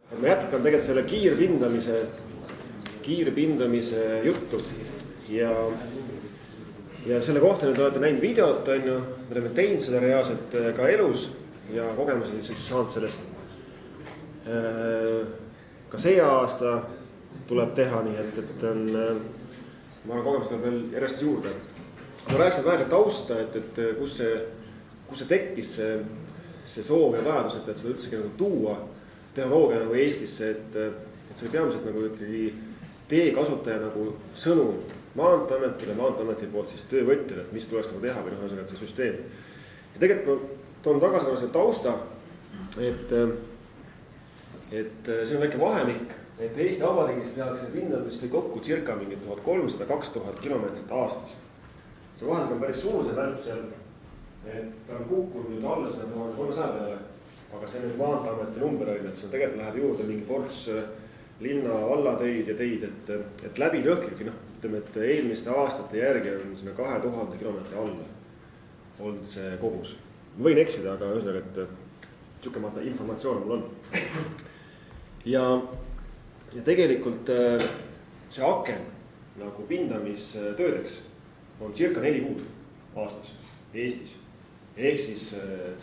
Ma jätkan tegelikult selle kiirpindamise juttu ja selle kohta nüüd olete näinud videot, on ju, me oleme teinud selle reaalselt ka elus ja kogemusi siis saanud sellest. Ka see aasta tuleb teha nii, et on, ma kogemus tuleb veel järjest juurde. Ma rääksin vähega tausta, et kus see tekkis see soov ja vajadus, et seda üldse nagu tuua tehnoloogia nagu Eestisse, et see peamiselt nagu ikkagi teekasutaja nagu sõnum Maanteeametile, Maanteeameti poolt siis töövõtjale, et mis tuleks nagu teha või noh, see süsteem. Ja tegelikult ma toon tagasi selle tausta, et see on väike vahemik, et Eesti Vabariigis tehakse pindamist kokku circa mingi 1300-2000 kilomeetrit aastas. See vahemik on päris suur, see välp seal, et ta on kukkunud nüüd alla selle 1300 peale, aga see nüüd Maanteeameti number oli, et see tegelikult läheb juurde mingi ports linna vallateid ja teid, et läbi lõhkibki, noh, ütleme, et eelmiste aastate järgi on sinna 2000 kilomeetri alla olnud see kogus. Ma võin eksida, aga ühesõnaga, et tšukemata informatsioon mul on. Ja tegelikult see aken nagu pindamistöödeks on circa 4 kuud aastas Eestis. Ehk siis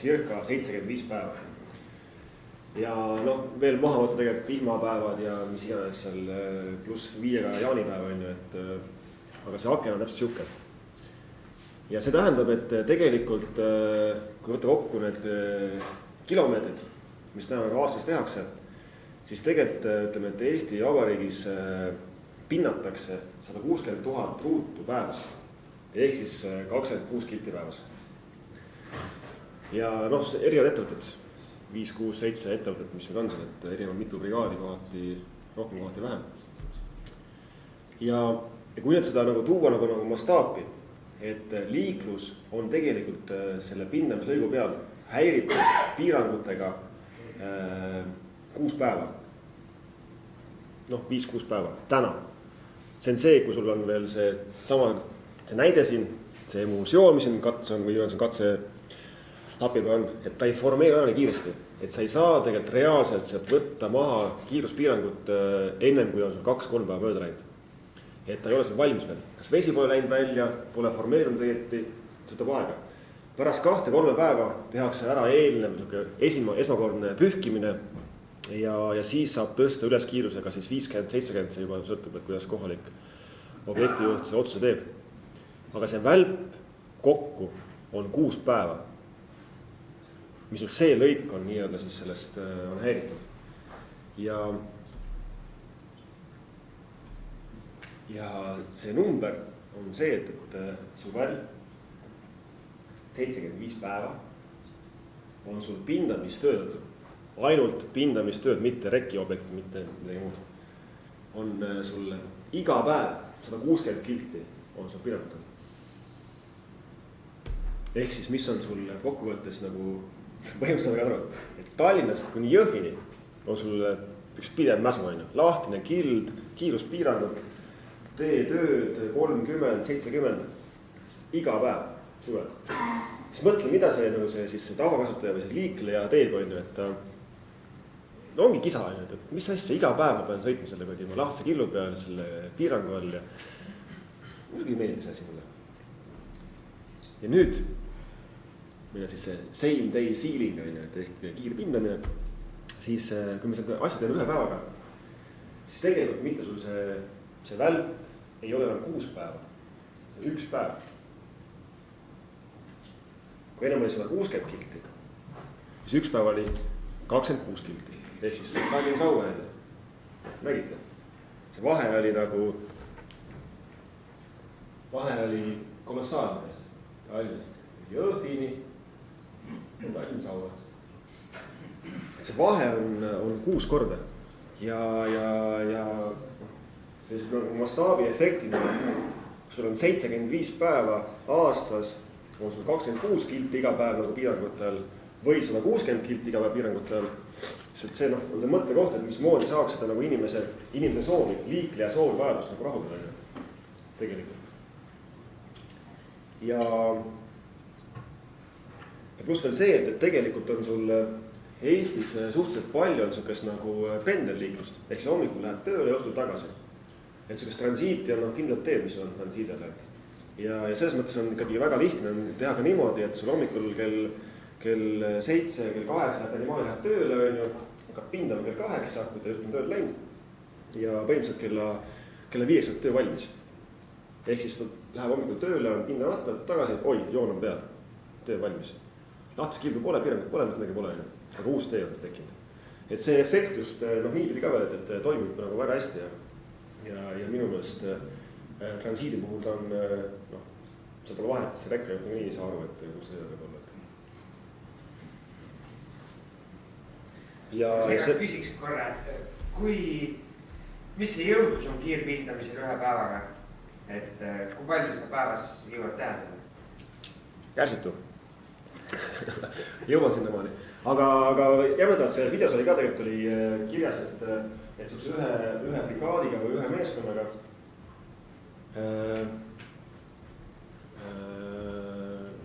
circa 75 päeva. Ja noh, veel maha võtta tegelikult vihmapäevad ja mis iganes seal pluss 5 jaanipäeva on ju, aga see aken on täpselt siuke. Ja see tähendab, et tegelikult kui võtta kokku need kilomeetrid, mis täna aastas tehakse, siis tegelikult ütleme, et Eesti Vabariigis pinnatakse 160 000 ruutu päevas, ehk siis 26 kilti päevas. Ja noh, erinevad ettevõtted, 5, 6, 7 ettevõtet, mis meil on seal, et erinevad mitu brigaadi kohati, rohkem kohati vähem. Ja kui nüüd seda nagu tuua nagu mastaapi, et liiklus on tegelikult selle pindamislõigu peal häiritud piirangutega 6 päeva. Noh, 5-6 päeva, täna. See on see, kui sul on veel see näide siin, see emulsioon, mis siin katse on või on siin katse lapiga on, et ta ei formeeru ära nii kiiresti, et sa ei saa tegelikult reaalselt sealt võtta maha kiiruspiirangut ennem, kui on sul 2-3 päeva mööda läinud. Et ta ei ole seal valmis veel. Kas vesi pole läinud välja, pole formeerunud õieti, võtab aega. Pärast 2-3 päeva tehakse ära eelnev esmakordne pühkimine ja siis saab tõsta üles kiirusega siis 50-70, see juba sõltub, et kuidas kohalik objektijuht see otsuse teeb. Aga see välp kokku on 6 päeva. Mis just see lõik on nii-öelda siis sellest on häiritud. Ja see number on see, et su välp 75 päeva on sul pindamistööd, ainult pindamistööd, mitte rekiobjektid, mitte midagi muud. On sul iga päev 160 kilti on sul piiratud. Ehk siis mis on sul kokkuvõttes nagu põhimõtteliselt väga aru, et Tallinnast kuni Jõhvini on sul üks pidev mäsu, lahtine kild, kiiruspiirangud, tee tööd 30, 70, iga päev suvel. Siis mõtle, mida see tavakasutaja või see liikleja teeb, et no ongi kisa, et mis asja, iga päev ma pean sõitma selle kõdi, ma lahtse killu peal selle piirangu all ja muidugi meeldis asi mulle. Ja nüüd meil on siis see same day sealing, et ehk kiirpindamine, siis kui me seda asja teeme 1 päevaga, siis tegelikult mitte sul see välp ei ole enam 6 päeva, see on 1 päev. Kui enam oli 160 kilti, siis 1 päev oli 26 kilti, ehk siis Tallinn Saue jälle. Nägite? See vahe oli kolossaalne Tallinnast Jõhvini Tallinn Saue. See vahe on 6 korda ja see mastaabi efektina, kui sul on 75 päeva aastas, on sul 26 kilti iga päev nagu piirangute all või 160 kilti iga päev piirangute all. See on mõtte koht, et mismoodi saaks seda nagu inimese soovi, liikleja soovi vajadust nagu rahuldada tegelikult. Ja pluss veel see, et tegelikult on sul Eestis suhteliselt palju on niisugust nagu pendelliiklust, ehk see hommikul lähed tööle ja õhtul tagasi. Et niisugust transiiti on kindlad teed, mis on transiidel lähed. Ja selles mõttes on ikkagi väga lihtne teha ka niimoodi, et sul hommikul kell 7, kell 8 lähed tööle, hakkab pindama kell 8, kui ta just on tööle läinud. Ja põhimõtteliselt kella 5 on töö valmis. Ehk siis ta läheb hommikul tööle, on pindamata, tagasi, oi, joon on peal, töö valmis. Lahtis kildu pole, piirangut pole, midagi pole, aga uus tee on tekkinud. Et see efekt just niipidi ka veel, et toimib nagu väga hästi ja minu meelest transiidi puhul ta on, see pole vahet, see rekka juht nii ei saa aru, et kus see võib olla. Seega küsiks korra, et mis see jõudlus on kiirpindamisel ühe päevaga? Et kui palju sa päevas jõuad teha selle? Kärsitu. Jõuan sinna maani. Aga jämedalt selles videos oli ka tegelikult oli kirjas, et ühe brigaadiga või ühe meeskonnaga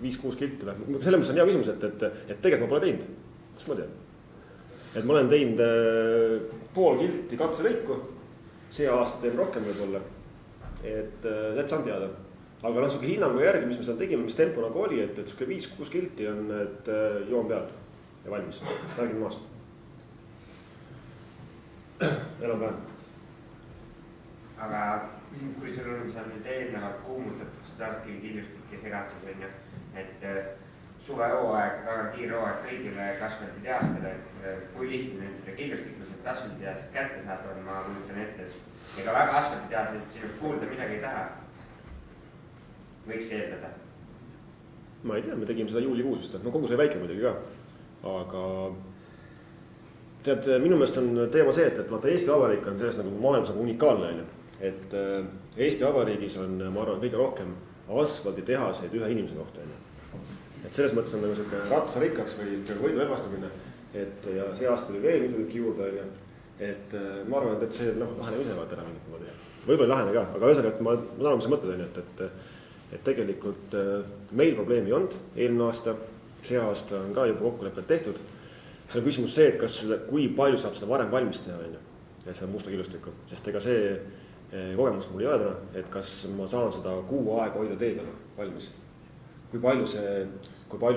5-6 kilti läheb. Selles mõttes on hea küsimus, et tegelikult ma pole teinud. Kust ma tean? Et ma olen teinud pool kilti katselõiku. See aasta teen rohkem võib-olla. Et saan teada. Aga suke hinnangu järgi, mis me seal tegime, mis tempo nagu oli, et suke 5-6 kilti on, et joon peal ja valmis. Räägin maas. Enam vähem. Aga kui sul on seal nüüd eelnevalt kuumutatud startkivi killustik ja segatud on ju, et suvehooaeg, väga kiire hooaeg kõigile kasvatideastele, et kui lihtne nüüd seda killustikku sealt asfaltideast kätte saada on, ma kujutan ette. Ega väga asfaltideast, et sinust kuulda midagi ei taha. Võiks eeldada? Ma ei tea, me tegime seda juulikuus vist, no kogu see väike muidugi ka. Aga tead, minu meelest on teema see, et vaata Eesti Vabariik on selles nagu maailmas nagu unikaalne. Et Eesti Vabariigis on, ma arvan, kõige rohkem asfalditehaseid ühe inimese kohta. Et selles mõttes on nagu selline ratsarikkaks või võidu ebastamine. Ja see aasta oli veel mitu tükki juurde. Et ma arvan, et see lahene ise vaat ära mingit moodi. Võib-olla lahene ka, aga ühesõnaga, et ma saan mis sa mõtled, et tegelikult meil probleemi on eelmine aasta, see aasta on ka juba kokkulepped tehtud. See on küsimus see, et kui palju saab seda varem valmis teha, et seda musta killustikku, sest ega see kogemust mul ei ole täna, et kas ma saan seda kuu aega hoida teedele valmis. Kui palju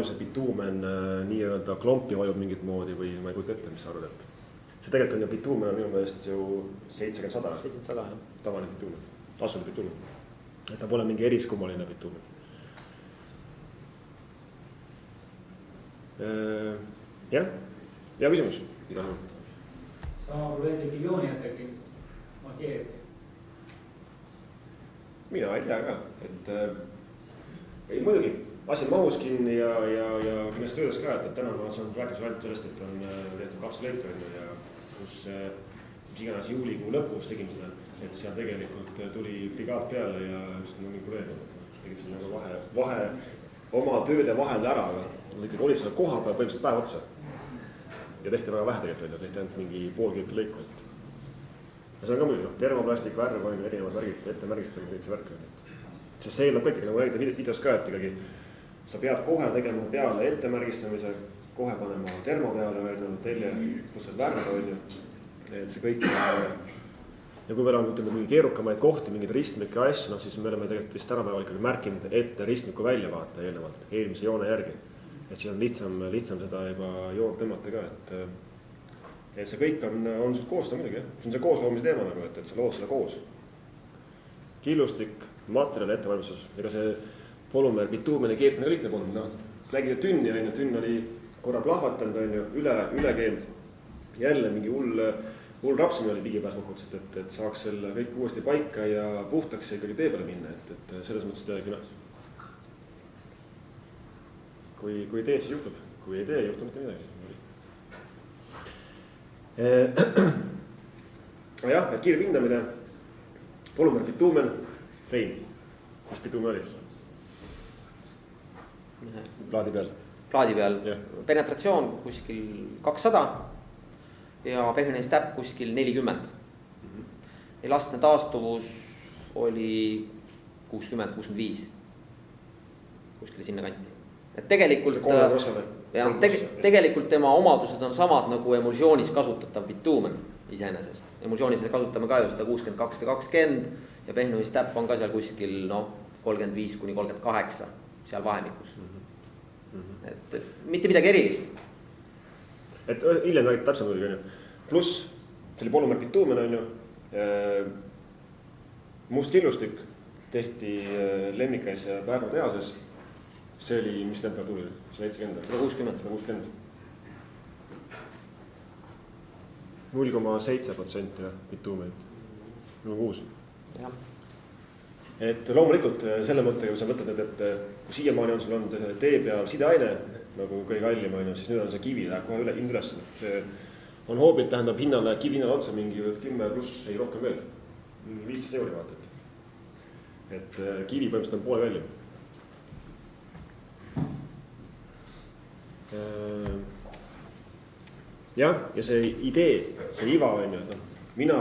see bituumen nii-öelda klompi vajub mingit moodi või ma ei kujuta ette, mis sa arvad, et see tegelikult on ju bituumen on minu meelest ju 70-100. 70-100, jah. Tavaline bituumen, asfaldi bituumen. Et ta pole mingi eriskummaline bituumen. Jah, hea küsimus. Sama probleem tekib joonijatega markeerida. Mina ei tea ka, et ei muidugi, asi on mahus kinni ja millest töödes ka, et täna ma saan rääkida sellest, et on tehtud 2 lõika ja kus iganes juulikuu lõpus tegime seda, et seal tegelikult tuli brigaad peale ja just mingi probleem. Tegid seal nagu vahe oma tööde vahel ära, aga nad ikkagi olid seal koha peal põhimõtteliselt päev otsa. Ja tehti väga vähe tegelikult, tehti ainult mingi pool kilti lõiku. Ja see on ka muidugi, termoplastik, värv, erinevad värgid, ettemärgistamine, kõik see värk. Sest see eeldab kõik, nagu räägida videos ka, et ikkagi sa pead kohe tegema peale ettemärgistamise, kohe panema termo peale, telje, pluss värv on ju. Et see kõik ja kui meil on mingi keerukamaid kohti, mingid ristmike asju, siis me oleme tegelikult vist tänapäeval ikkagi märkinud ette ristmiku välja vaata eelnevalt, eelmise joone järgi. Et siis on lihtsam seda juba joont tõmmata ka, et see kõik on sul koostöö muidugi, see on see koosloomise teema nagu, et sa lood seda koos. Killustik, materjali ettevalmistus, ega see polümeer bituumene keetmine ka lihtne polnud. Nägid tünni, tünn oli korra plahvatanud, üle keeld, jälle mingi hull rapsimine oli ligipääs kokkuvõttes, et saaks selle kõik uuesti paika ja puhtaks ikkagi tee peale minna, et selles mõttes teadagi kui teed, siis juhtub, kui ei tee, ei juhtu mitte midagi. Jah, kiirpindamine, polümeer bituumen, Rein, kus bituumen oli? Plaadi peal. Plaadi peal, penetratsioon kuskil 200 ja pehmenemistäpp kuskil 40. Elastne taastuvus oli 60-65, kuskil sinna kanti. et tegelikult, tegelikult tema omadused on samad nagu emulsioonis kasutatav bituumen iseenesest. Emulsioonides kasutame ka ju seda 62-20 ja pehnumistäpp on ka seal kuskil 35-38 seal vahemikus. Et mitte midagi erilist. Et hiljem räägid täpselt muidugi on ju. Pluss, see oli polümer bituumen on ju. Must killustik tehti Lemmikäis ja Pärnu tehases. See oli, mis temperatuuri? 70? 160. 0,7% bituumenit. 0,6. Jah. Et loomulikult selle mõttega, kui sa mõtled, et kui siiamaani on sul olnud tee peal sideaine, nagu kõige kallim on ju, siis nüüd on see kivi, läheb kohe üles. On hoobilt, tähendab hinnale, kivi hinnale otsa mingi 10 pluss, ei rohkem veel. 15 euri vaata. Et kivi põhimõtteliselt on poole kallim. Jah, ja see idee, see iva on ju, et mina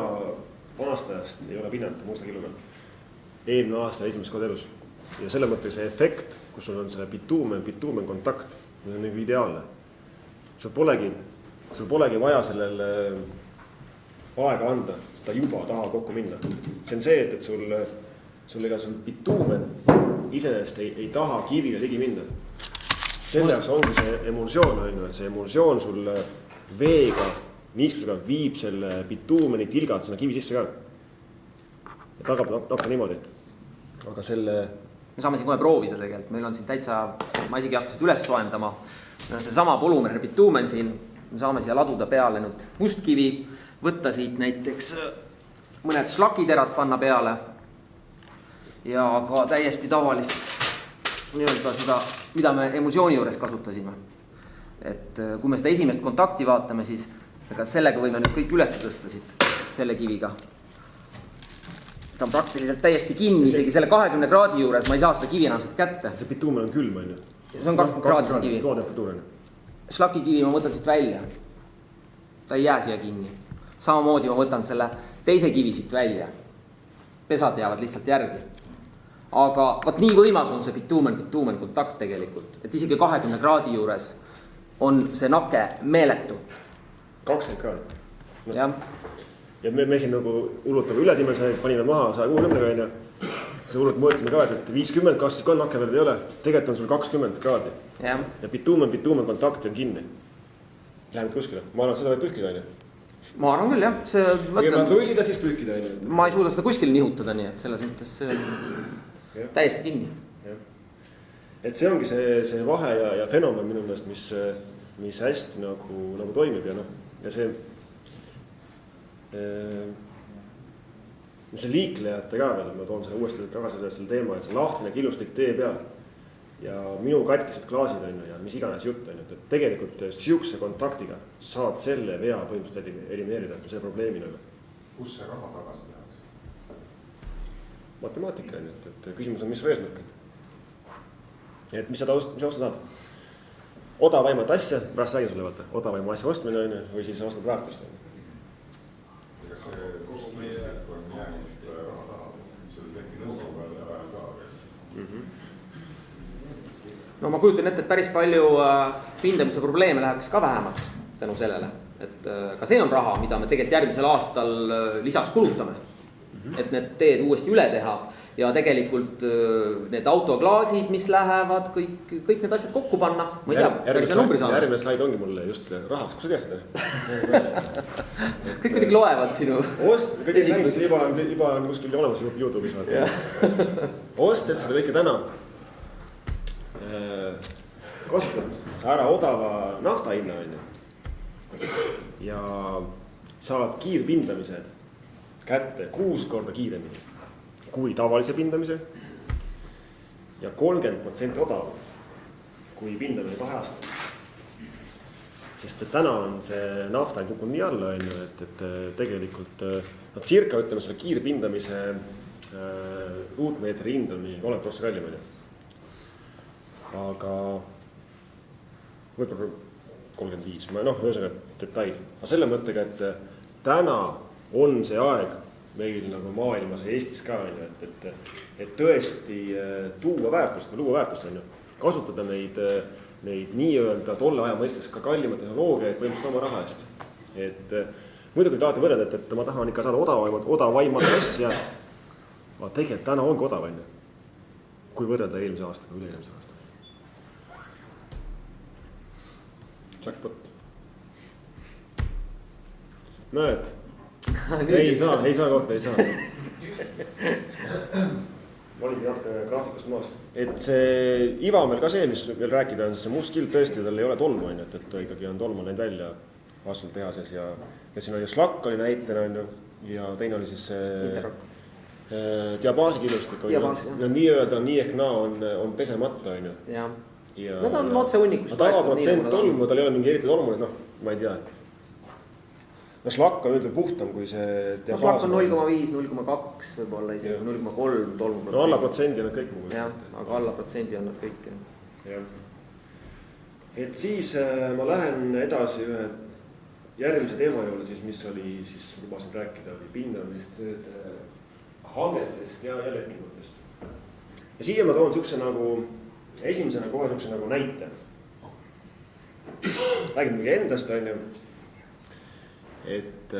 vanastajast ei ole pinnata musta killuga. Eelmine aasta esimest korda elus. Ja selle mõttega see efekt, kus sul on see bituumen kontakt, see on nagu ideaalne. Sul polegi vaja sellele aega anda, seda juba taha kokku minna. See on see, et sul bituumen iseenesest ei taha kivile ligi minna. Selle jaoks ongi see emulsioon, et see emulsioon sul veega, niiskusega viib selle bituumeni tilgad sinna kivi sisse ka. Ja tagab nakka niimoodi. Aga selle... Me saame siin kohe proovida tegelikult. Meil on siin täitsa, ma isegi hakkasid üles soendama. See sama polümerne bituumen siin. Me saame siia laduda peale nüüd mustkivi, võtta siit näiteks mõned šlakiterad panna peale ja ka täiesti tavalist nii-öelda seda, mida me emulsiooni juures kasutasime. Et kui me seda esimest kontakti vaatame, siis sellega võime nüüd kõik üles tõsta siit selle kiviga. Ta on praktiliselt täiesti kinni, isegi selle 20 kraadi juures ma ei saa seda kivi enam siit kätte. See bituumen on külm, on ju? See on 20 kraadi see kivi. Šlaki kivi ma võtan siit välja. Ta ei jää siia kinni. Samamoodi ma võtan selle teise kivi siit välja. Pesad jäävad lihtsalt järgi. Aga vaat nii võimas on see bituumen kontakt tegelikult. Et isegi 20 kraadi juures on see nake meeletu. 20 kraadi? No. Jah. Ja me siin nagu ulutame üledimensioneid, panime maha 160 on ju. See hullult mõõtsime ka, et 50 kastis ka nakkevered ei ole. Tegelikult on sul 20 kraadi. Ja bituumen kontakti on kinni. Läheme kuskile. Ma arvan, et seda võib pühkida, on ju? Ma arvan küll, jah. Kõigepealt rullida, siis pühkida, on ju? Ma ei suuda seda kuskil nihutada, nii et selles mõttes see on täiesti kinni. Ja. Et see ongi see vahe ja fenomen minu meelest, mis hästi nagu toimib ja see liiklejate ka veel, ma toon selle uuesti tagasi selle teema, et see lahtine killustik tee peal ja minu katkised klaasid on ja mis iganes jutt on, et tegelikult siukse kontaktiga saad selle vea põhimõtteliselt elimineerida selle probleemi nagu. Kus see raha tagasi tehakse? Matemaatika on, et küsimus on, mis su eesmärk on. Et mis sa ostad? Odavaimat asja, pärast räägin sulle vaata, odavaima asja ostmine on või siis ostad väärtust on. Kas see kustmistik on jäänud raha taha? See oli tehti nõukogu peal ja ajal ka veel. No ma kujutan ette, et päris palju pindamise probleeme läheks ka vähemaks tänu sellele. Et ka see on raha, mida me tegelikult järgmisel aastal lisaks kulutame. Et need teed uuesti üle teha ja tegelikult need autoklaasid, mis lähevad, kõik need asjad kokku panna. Ma ei tea, päris numbri saada. Järgmine slaid ongi mulle just rahast, kus sa tead seda? Kõik midagi loevad sinu. Kõik ei näinud, juba on kuskil olemas YouTube'is. Ostes seda kõike täna kasutad sa ära odava nafta hinna on ju ja saad kiirpindamise kätte 6 korda kiiremini kui tavalise pindamise ja 30% odavamalt kui pindamine 2 aastat. Sest täna on see nafta kukkunud nii alla on ju, et tegelikult circa ütleme selle kiirpindamise ruutmeetri hind on 3% kallim on ju. Aga võib-olla 35, ühesõnaga detail. Aga selle mõttega, et täna on see aeg meil nagu maailmas ja Eestis ka, et tõesti tuua väärtust või luua väärtust on ju. kasutada neid nii-öelda tolle aja mõistes ka kallimat tehnoloogiaid põhimõtteliselt sama raha eest. Et muidugi tahate võrrelda, et ma tahan ikka saada odavaimat asja, aga tegelikult täna ongi odav, kui võrrelda eelmise aastaga, üle-eelmise aastaga. Jackpot. Näed, ei saa kohta, ei saa. Ma oligi natuke graafikust maas. Et see iva meil ka see, mis veel rääkida on, see must kild tõesti, tal ei ole tolmu, et ikkagi on tolmu läinud välja aastal tehases ja siin oli Slak oli näitena, ja teine oli siis diabaasi killustik. Nii-öelda nii ehk naa on pesemata, Jah. Nad on otse hunnikust. Tavaprotsent tolmu, tal ei ole mingi eriti tolmu, ma ei tea. Slak on üldse puhtam kui see diabaas. Slak on 0,5, 0,2 võib-olla isegi 0,3 tolmuprotsenti. No alla protsendi on nad kõik mugu. Jah, aga alla protsendi on nad kõik. Jah. Et siis ma lähen edasi ühe järgmise teema juurde, siis, mis oli, siis lubasin rääkida, oli pindamist, hangetest ja lepingutest. Ja siia ma toon sukse nagu, esimesena kohe sukse nagu näite. Räägin mingi endast, et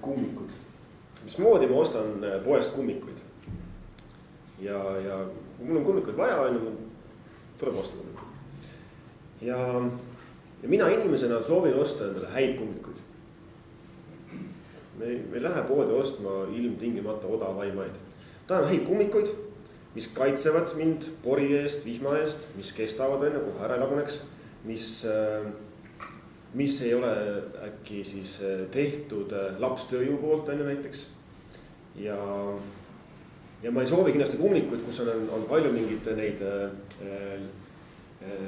kummikud. Mismoodi ma ostan poest kummikuid. Ja kui mul on kummikuid vaja, tuleb osta kummikuid. Ja mina inimesena soovin osta endale häid kummikuid. Me ei lähe poodi ostma ilmtingimata odavaimaid. Tahan häid kummikuid, mis kaitsevad mind pori eest, vihma eest, mis kestavad kohe ära laguneks, mis ei ole äkki siis tehtud lapstööjõu poolt näiteks. Ja ma ei soovi kindlasti kummikuid, kus on palju mingid neid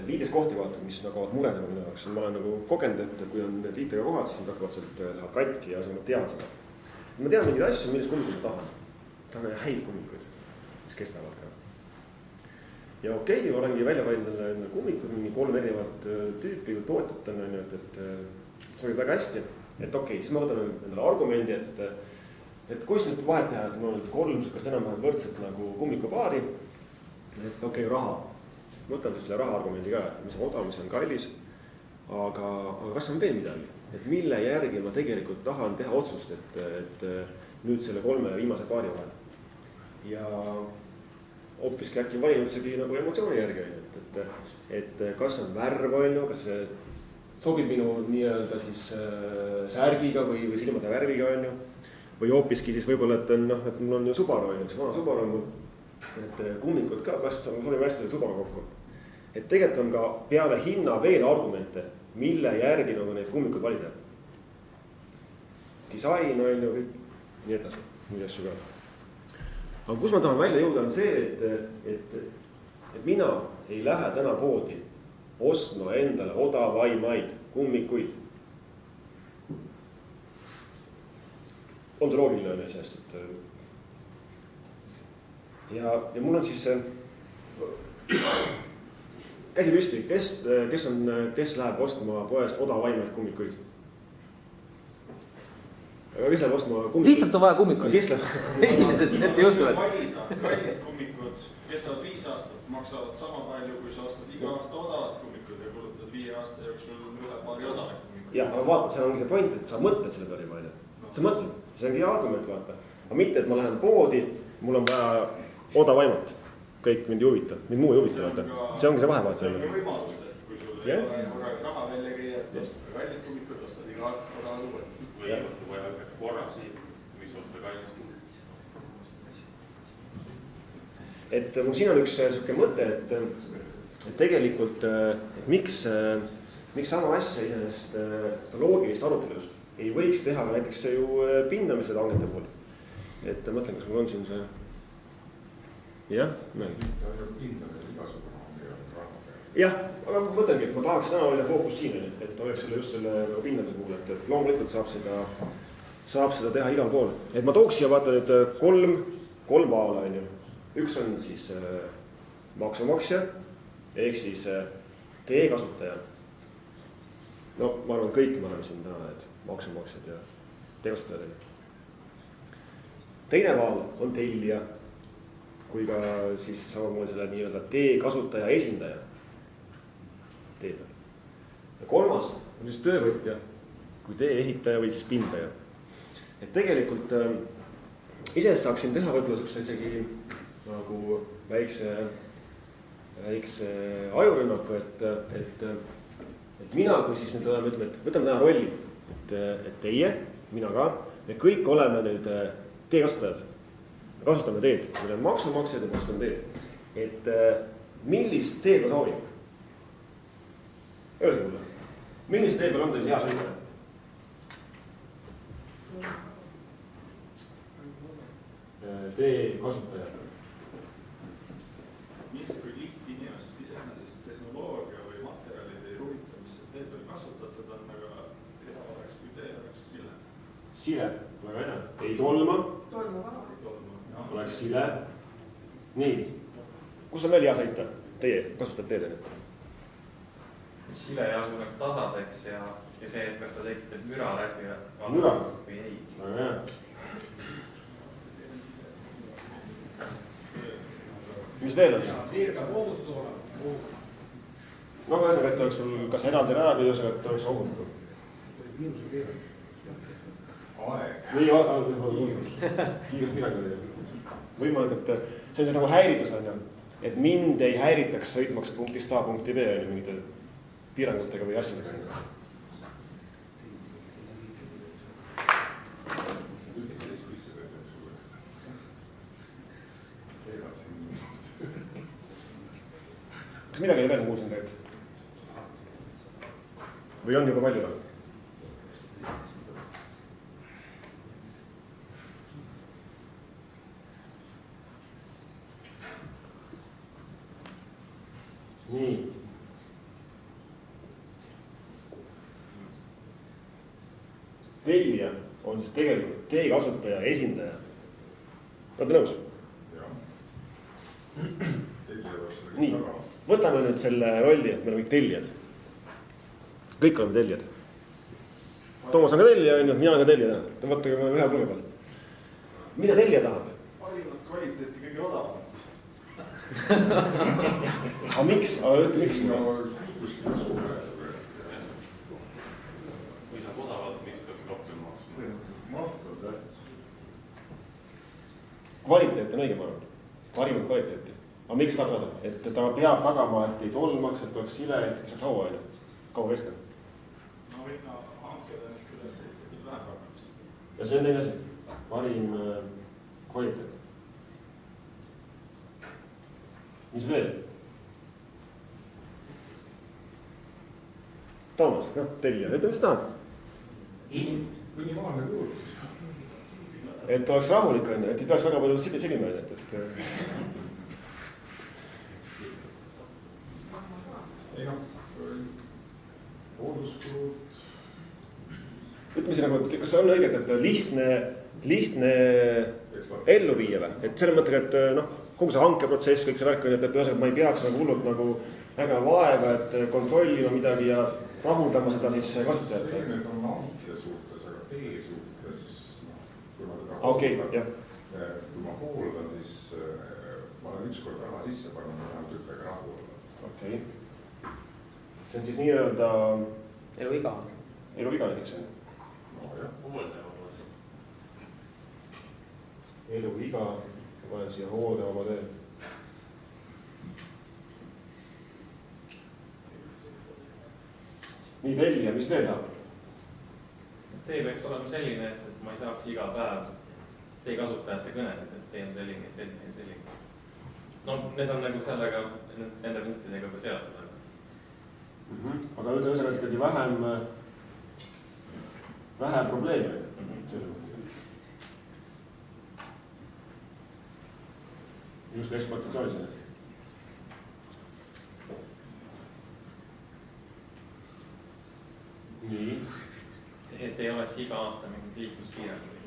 liideskohti vaata, mis nagu murenema minu jaoks. Ma olen nagu kogenud, et kui on need liitega kohad, siis nad hakkavad sealt lähevad katki ja ma tean seda. Ma tean mingeid asju, millest kummikuid ma tahan. Tahan häid kummikuid, mis kestavad ka. Ja okei, olengi välja valinud kummikud, mingi 3 erinevat tüüpi tootjatena, et sobib väga hästi. Et okei, siis ma võtan endale argumendi, et kus nüüd vahet teha, et mul on 3 sükast enam-vähem võrdselt nagu kummikupaari. Et okei, raha. Võtan siis selle raha argumendi ka, mis on odav, mis on kallis. Aga kas on veel midagi? Et mille järgi ma tegelikult tahan teha otsust, et nüüd selle 3 viimase paari vahel. Ja hoopiski äkki valin üldse nagu emotsiooni järgi, et kas on värv, kas see sobib minu nii-öelda siis särgiga või silmade värviga, või hoopiski siis võib-olla, et mul on ju Subaru, üks vana Subaru on mul, et kummikud ka, kas sobib hästi selle Subaru kokku. Et tegelikult on ka peale hinna veel argumente, mille järgi nagu neid kummikud valida. Disain on ju kõik, nii edasi, nii asju ka. Aga kus ma tahan välja jõuda on see, et mina ei lähe täna poodi ostma endale odavaimaid kummikuid. On see loogiline asjast, ja mul on siis käsi püsti, kes läheb ostma poest odavaimaid kummikuid? Aga kes läheb ostma kummikuid? Lihtsalt on vaja kummikuid. Esimesed ette juhtuvad. Kallid kummikud kestavad 5 aastat, maksavad sama palju, kui sa ostad iga aasta odavat kummikud ja kulutad 5 aasta jooksul üle paari odavat kummikuid. Jah, aga vaata, see ongi see point, et sa mõtled selle peale palju. Sa mõtled, see ongi argument vaata. Aga mitte, et ma lähen poodi, mul on vaja odavaimat. Kõik mind ei huvita, mind muu ei huvita vaata. See ongi see vahevaata. See ongi võimalustest, kui sul ei ole raha välja käia, et ostad kallid kummikud, ostad iga aasta odavad uued. Või vaja korras nii, mis osta kallid kummikud. Et mul siin on üks selline mõte, et tegelikult, et miks sama asja iseenesest seda loogilist arutelust ei võiks teha näiteks ju pindamise hangete pool. Et mõtlen, kas mul on siin see. Jah, jah, aga ma mõtlengi, et ma tahaks täna olla fookus siin, et oleks just selle pindamise puhul, et loomulikult saab seda teha igal pool. Et ma tooks siia vaata nüüd 3 vaala. Üks on siis maksumaksja, ehk siis teekasutaja. No ma arvan, kõik me oleme siin täna need maksumaksjad ja teekasutajad. Teine vaal on tellija. kui ka siis samamoodi selle nii-öelda tee kasutaja esindaja tee peal. ja kolmas on siis töövõtja kui tee ehitaja või siis pindaja. et tegelikult iseenesest saaksin teha võib-olla siukse isegi nagu väikse ajurünnaku, et mina, kui siis nüüd oleme, ütleme, et võtame täna rolli, et teie, mina ka, me kõik oleme nüüd tee kasutajad. Me kasutame teed, meil on maksumaksjad ja kasutame teed. et millist teed ma soovin? Öelge mulle, millist tee peal on teil hea sõita? Tee kasutaja. mind kui lihtinimest iseenesest tehnoloogia või materjalid ei huvita, mis see tee peal kasutatud on, aga hea oleks, kui tee oleks sile. Sile, väga hea, ei tolma. Oleks sile. nii, kus on veel hea sõita? Teie kasutate teed enne? Sile ei asu nagu tasaseks ja see, et kas ta tekitab müra läbi müra või ei. väga hea. mis veel on? piirkab ohutu olema. no ühesõnaga, et oleks sul kas eraldi raja või ühesõnaga, et oleks ohutu. või kiiruspiirangud. võimalik, et see on nagu häiritus on ju, et mind ei häiritaks sõitmaks punktist A punkti B on ju mingite piirangutega või asjadega. kas midagi oli veel, ma kuulsin teilt? või on juba palju? nii. tellija on siis tegelikult tee kasutaja esindaja. olete nõus? nii, võtame nüüd selle rolli, et me oleme kõik tellijad. kõik oleme tellijad. Toomas on ka tellija, on ju, mina olen ka tellija. Võtame ühe pulga peal. mida tellija tahab? parimat kvaliteeti kõige odavamat. aga miks? aga ütle, miks? kui saab odavalt, miks peaks rohkem maksma? mahtud, jah. kvaliteet on õige, ma arvan. parimat kvaliteeti. aga miks tahab saada? et ta peab tagama, et ei tolmaks, et oleks sile, et saaks haua, on ju. kaua kestab. no ikka hankele ennast üles ikkagi vähem hakata. ja see on teine asi. parim kvaliteet. mis veel? Toomas, noh, tellija, ütle, mis tahad? minimaalne kulutus. et oleks rahulik, on ju, et ei peaks väga palju silima, et ei noh, hoolduskulud. ütleme siin nagu, et kas on õiget, et lihtne ellu viia või? et selle mõttega, et noh, kogu see hankeprotsess, kõik see värk on, et ühesõnaga ma ei peaks nagu hullult nagu väga vaeva, et kontrollima midagi ja rahuldama seda siis kasutajat. see nüüd on hanke suhtes, aga tee suhtes, noh, kui ma teda okei, jah. kui ma hooldan, siis ma olen ükskord raha sisse pannud, ma tahan tükkega rahul olla. okei. see on siis nii-öelda eluiga. eluiga näiteks on. nojah. eluiga, ma panen siia hooldeoma tee. nii, tellija, mis veel tahab? tee peaks olema selline, et ma ei saaks iga päev tee kasutajate kõnesid, et tee on selline, selline ja selline. no need on nagu sellega, nende punktidega ka seotud. aga ühesõnaga ikkagi vähem probleeme. just ekspluatatsioonis. nii. et ei oleks iga aasta mingit liikluspiiranguid.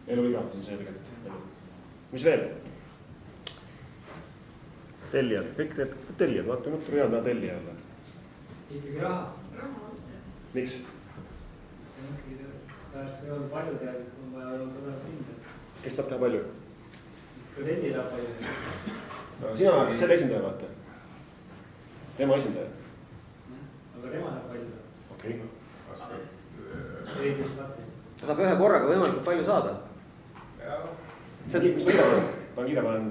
eluiga on selgelt. mis veel? tellijad, kõik tellijad, vaata mõtle hea taha tellija olla. ikkagi raha. miks? tahaks öelda palju teada, kui on vaja rohkem hinda. kes tahab teha palju? Renni tahab palju. No, sina oled selle esindaja, vaata. Tema esindaja. Aga tema tahab palju. Okei. ta saab ühe korraga võimalikult palju saada. See mis ma kirja panen.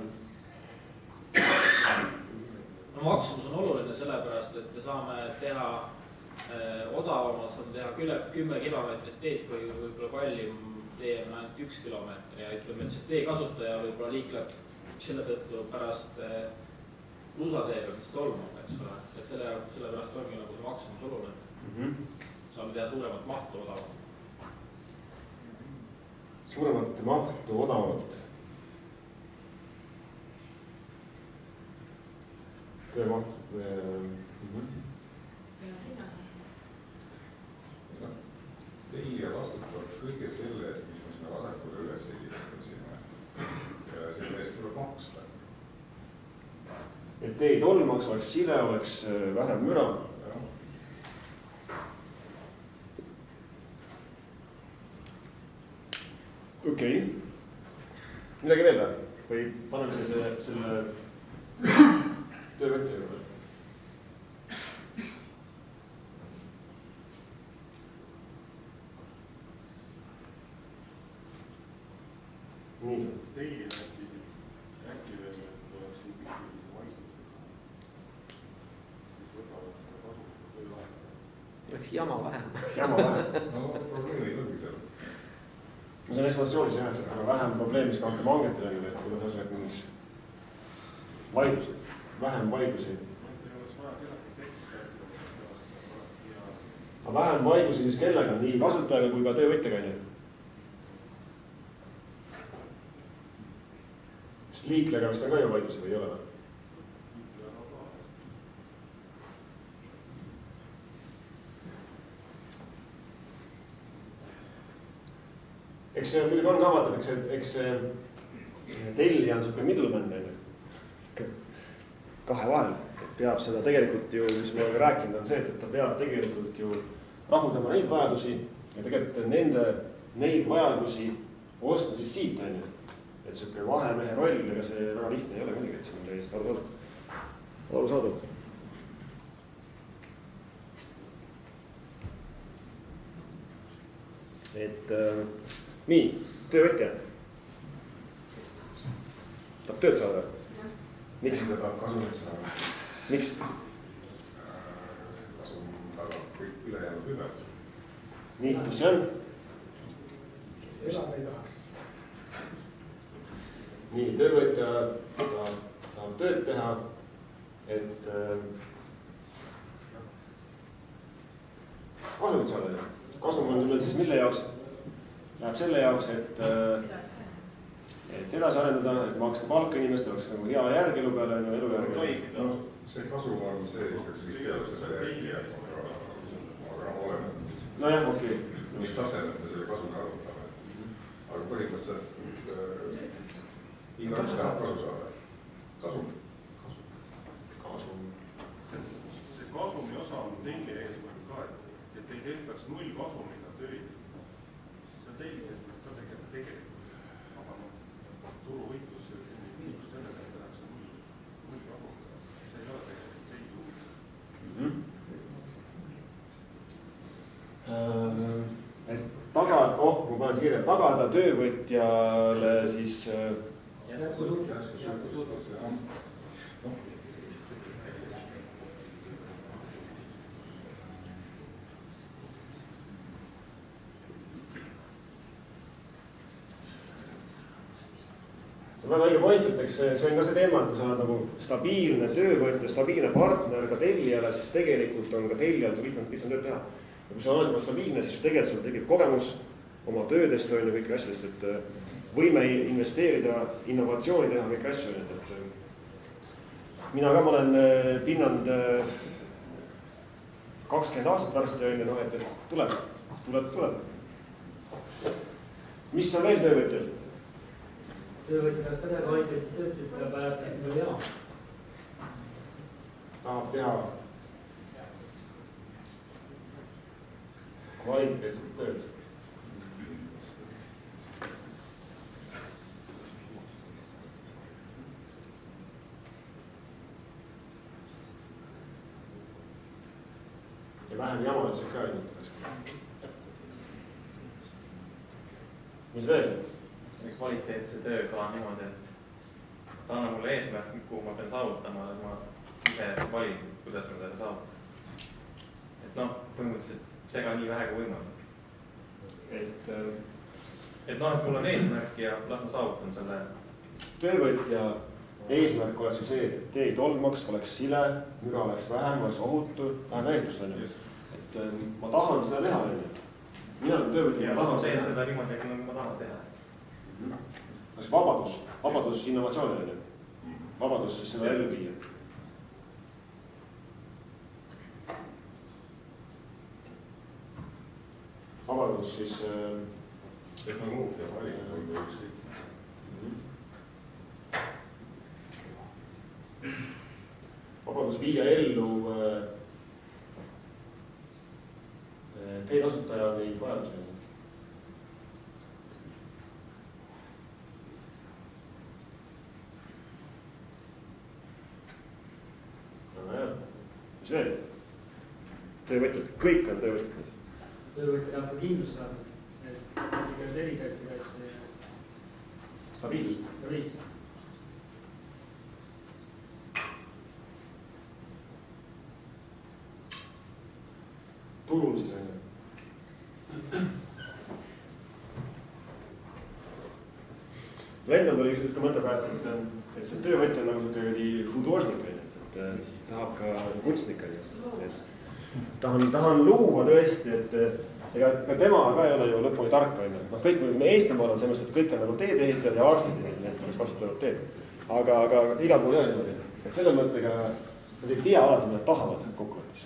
no maksumus on oluline sellepärast, et me saame teha odavamalt, saame teha 10 kilomeetrit teed, kui võib-olla kallim tee on ainult 1 kilomeeter ja ütleme, et see tee kasutaja võib-olla liikleb selle tõttu pärast luusateega, mis tolmab, eks ole. Et sellepärast ongi nagu see maksumus oluline. Saame teha suuremat mahtu odavamalt. Suuremat mahtu odavamalt. Töömaht. Teie vastutab kõige selle eest, mis me sinna vasakule üles ehitasime. Ja selle eest tuleb maksta. Et ei tolmaks, oleks sile, oleks vähem müra. Okei. Midagi veel või paneme selle töövõtja juurde. Nii. Teie äkki veel, et oleks mingisuguse vaikuse. Mis võtavad seda kasu või vahetada. Läks jama vähem. Jama vähem. No probleemid ongi seal. Ma saan ekspansioonis jah, et vähem probleem, mis ka hakkab hangetel on, et kui on tõusnud mingis vaidlused, vähem vaidlusi. Aga vähem vaidlusi siis kellega, nii kasutajaga kui ka töövõtjaga on ju. Sest liiklega vist on ka ju vaidlusi või ei ole? Eks see muidugi on kavatud, eks see tellija on siuke middleman, kahe vahel. Peab seda tegelikult ju, mis me oleme rääkinud, on see, et ta peab tegelikult ju rahuldama neid vajadusi ja tegelikult neid vajadusi ostma siis siit on ju. Et siuke vahemehe roll, ega see väga lihtne ei ole muidugi, et see on täiesti arusaadav. Et nii, töövõtja. Tahab tööd saada? Miks? Ta tahab kasumit saada. Miks? Kasum tagab kõik ülejäänud hüved. Nii, kus see on? Elada ei tahaks. Nii, töövõtja tahab tööd teha, et kasumit saada. Kasum on tulnud siis mille jaoks? Läheb selle jaoks, et edasi arendada, et maksta palka inimestele, oleks nagu hea järgelu peale, elu järgelu. No, see kasum on see ikkagi peale selle järgi, aga oleme. No jah, okei. Mis tasemel me selle kasumi arvutame. Aga põhimõtteliselt igaüks tahab kasu saada. Kasum. See kasumi osa on teie eesmärk ka, et ei tehtaks null kasumiga töid. See on teie eesmärk ka tegelikult. Aga turuvõitlus just sellega, et tehakse null kasumiga. See ei ole tegelikult see ei Et tagada, ma panen siia kirja, tagada töövõtjale siis see on väga õige point, et eks see on ka see teema, et kui sa oled nagu stabiilne töövõtja, stabiilne partner ka tellijale, siis tegelikult on ka tellijal lihtsam tööd teha. Ja kui sa oled juba stabiilne, siis tegelikult sul tekib kogemus oma töödest on ju kõiki asjadest, et võime investeerida, innovatsiooni teha kõiki asju. Mina ka ma olen pinnanud 20 aastat varsti on ju, noh, et tuleb. Mis on veel töövõtjal? Töövõtja tahab ka teha kvaliteetset tööd, siis peab ajatama veel hea. Tahab teha kvaliteetset tööd. ja vähem jama üldse ka ei mõtleks. mis veel? see kvaliteetse tööga niimoodi, et ta annab mulle eesmärk, kuhu ma pean saavutama, et ma ise valin, kuidas ma selle saavutan. Et noh, põhimõtteliselt see ka nii vähe kui võimalik. Et noh, et mul on eesmärk ja noh, ma saavutan selle. Töövõtja eesmärk oleks ju see, et tee tolmaks, oleks sile, müra oleks vähem, oleks ohutu, vähem väärtust on ju. Et ma tahan seda teha, mina olen töövõtja, ma tahan teen seda niimoodi, nagu ma tahan teha. Kas vabadus innovatsioonile, vabadus siis seda ellu viia. Vabadus siis tehnoloogia valik on ükskõik. Vabadus viia ellu teie kasutaja neid vajadusi. Mis veel? Töövõtjad, kõik on töövõtjad. Töövõtjad tahab ka kindlust saada, et erikaitse asja ja stabiilsust. Turul siis on ju. Endal oli üks mõte praegu, et see töövõtja on nagu selline hudožnik, et tahab ka kunstnik. Tahan luua tõesti, et ega tema ka ei ole ju lõpuni tark. Kõik me Eestimaal on sellest, et kõik on nagu teedeehitajad ja arstid, need oleks kasutavad teed. Aga igal pool ei ole niimoodi. Et selle mõttega nad ei tea alati, mida tahavad kokkuvõttes.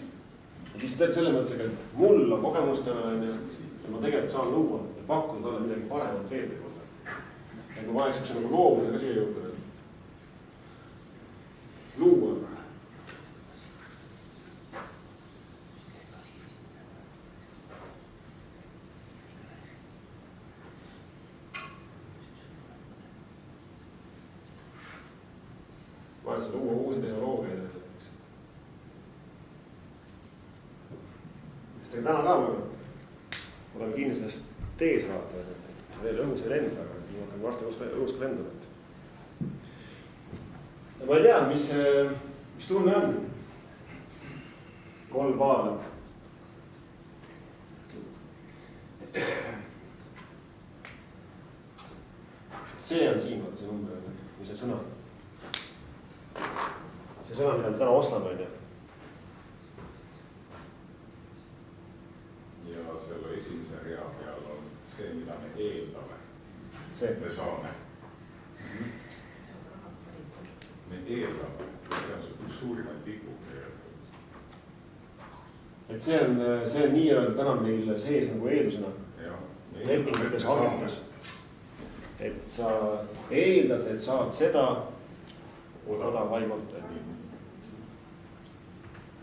Ja siis teed selle mõttega, et mul on kogemustena ja ma tegelikult saan luua ja pakkuda talle midagi paremat veel võib-olla. Ja kui ma oleks nagu loomuse ka siia juurde luua. Ma olen seda luua uusi tehnoloogiaid. Sest täna ka oleme kinni sellest tees vaata, et veel õhus ei lenda, aga nii hakkame varsti õhus ka lendama. Ja ma ei tea, mis tunne on. 3 paala. See on siin, see number, või see sõna. See sõna, mida me täna ostame, on ju. Ja selle esimese rea peal on see, mida me eeldame. Me saame. Me eeldame, see on üks suurimaid vigu. Et see on nii-öelda täna meil sees nagu eeldusena. Lepingutes arvates. Et sa eeldad, et saad seda odavaimalt.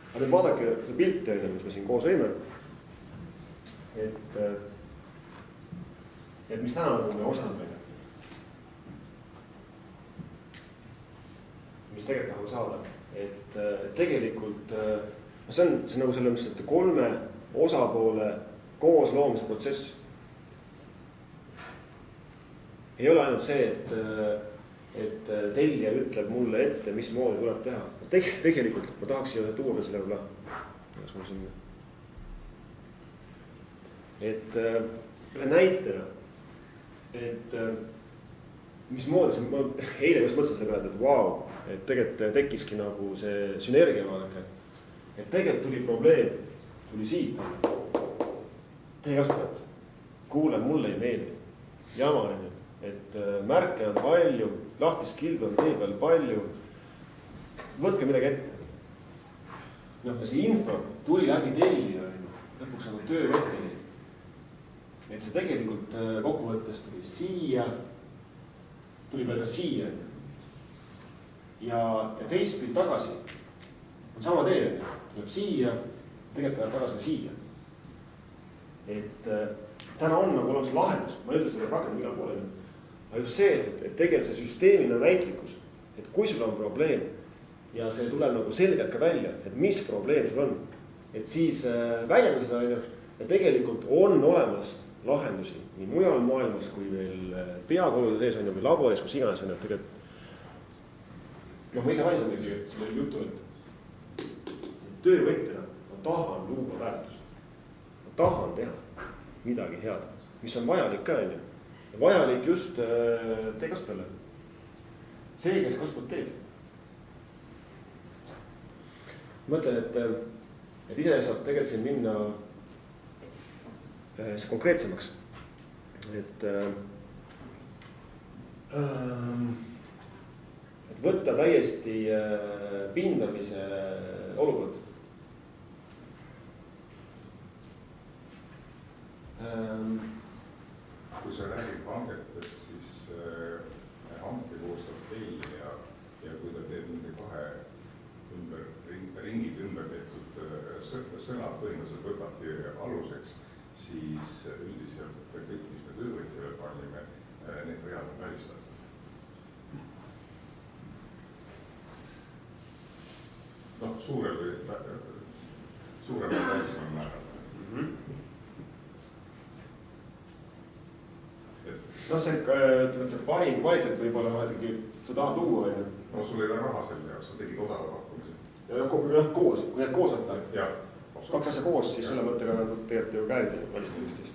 Aga nüüd vaadake see pilti, mis me siin koos võime. Et mis täna nagu me ostame. Mis tegelikult tahame saada. Et tegelikult see on nagu selle mõttes, et 3 osapoole koos loomise protsess. Ei ole ainult see, et tellija ütleb mulle ette, mis moodi tuleb teha. Tegelikult ma tahaks siia tuua veel selle võib-olla. Et ühe näitena, et mis moodi see, ma eile just mõtlesin selle peale, et vau, et tegelikult tekkiski nagu see sünergia vaadake. Et tegelikult tuli probleem, tuli siit. Teie kasutajad, kuule, mulle ei meeldi. Jama on ju, et märke on palju, lahtist kildu on tee peal palju. Võtke midagi ette. Ja see info tuli läbi tellija, lõpuks nagu töövõtjani. Et see tegelikult kokkuvõttes tuli siia, tuli veel ka siia. Ja teistpidi tagasi on sama tee, tuleb siia, tegelikult läheb tagasi ka siia. Et täna on nagu olemas lahendus, ma ei ütle seda rakendada igal poole. Aga just see, et tegelikult see süsteemina näitlikkus, et kui sul on probleem ja see tuleb nagu selgelt ka välja, et mis probleem sul on. et siis väljendada seda, on ju, ja tegelikult on olemas lahendusi nii mujal maailmas kui veel peakoolide sees, on ju, või laboris, kus iganes, on ju, tegelikult. Noh, ma ise valisin selle jutu, et töövõtjana ma tahan luua väärtust. Ma tahan teha midagi head, mis on vajalik ka, on ju. Ja vajalik just teekasutajale. See, kes kasutab teed. Mõtlen, et ise saab tegelikult siin minna konkreetsemaks. Et võtta täiesti pindamise olukord. Kui sa räägid hangetest, siis hanke koostab teile ja kui ta teeb nende kahe ringid ümber tehtud sõnad põhimõtteliselt võtabki aluseks, siis üldiselt kõik, mis me töövõtjale panime, need read on välistatud. Noh, suurel või väiksemal määral. Noh, see parim kvaliteet võib olla vahetagi, sa tahad luua, on ju. No sul ei ole raha selle jaoks, sa tegid odava pakkumise. Ja koos, kui need koos võtta. Jah. Kaks asja koos, siis selle mõttega tegelikult ju käärgi välistamist.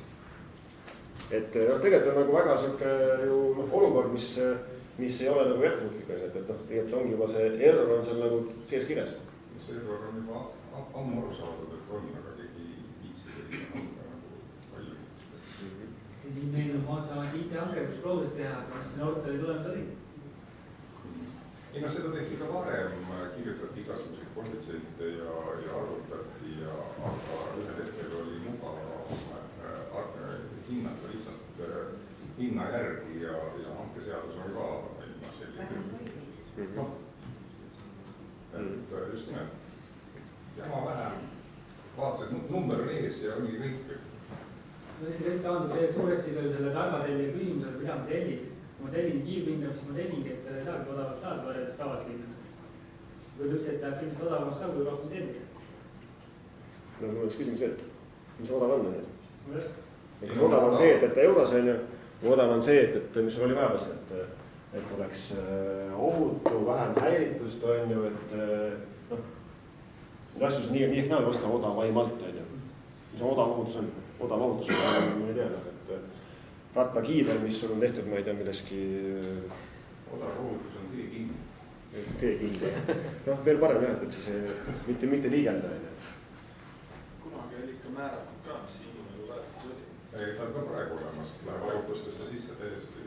Et tegelikult on nagu väga siuke ju olukord, mis ei ole nagu jätkusuutlik, et tegelikult ongi juba see error on seal nagu sees kirjas. See error on juba ammu aru saadud, et on, aga keegi viitsi selline nagu palju. Ja siin meil on vaata IT-hange, kus proovisid teha, kas siin arutada ei tulenud oli? Ei, no seda tehti ka varem, kirjutati igasuguseid koefitsente ja arvutati, aga ühel hetkel oli mugav hinnata lihtsalt hinna järgi ja hankeseadus on ka selline. Noh, et just nimelt, jama vähem, vaatasid, number on ees ja oli kõik. Ma ise kõik taandub tegelikult suuresti ka selle targatellija küsimusele, mida ma tellin. Kui ma tellin kiirpindamist, siis ma tellingi, et seda ei saagi odavalt saada võrreldes tavalist pindamist. Kui üldse, et läheb kindlasti odavamaks ka, kui rohkem tellida. No mul oleks küsimus, et mis odav on? Kas odav on see, et euros on ju, või odav on see, et mis oli vajas, et oleks ohutu, vähem häiritust on ju, et noh, need asjus nii ehk näol osta odavaimalt on ju. Mis odav ohutus on? Odav ohutus on, ma ei tea, et rattakiiber, mis sul on tehtud, ma ei tea, milleski. Odav ohutus on teekind. Teekind, noh, veel parem jah, et siis mitte liigelda. Kunagi oli ikka määratud ka, mis inimene väärtus oli. Ei, ta on ka praegu olemas, läheb ajutustesse sisse täiesti.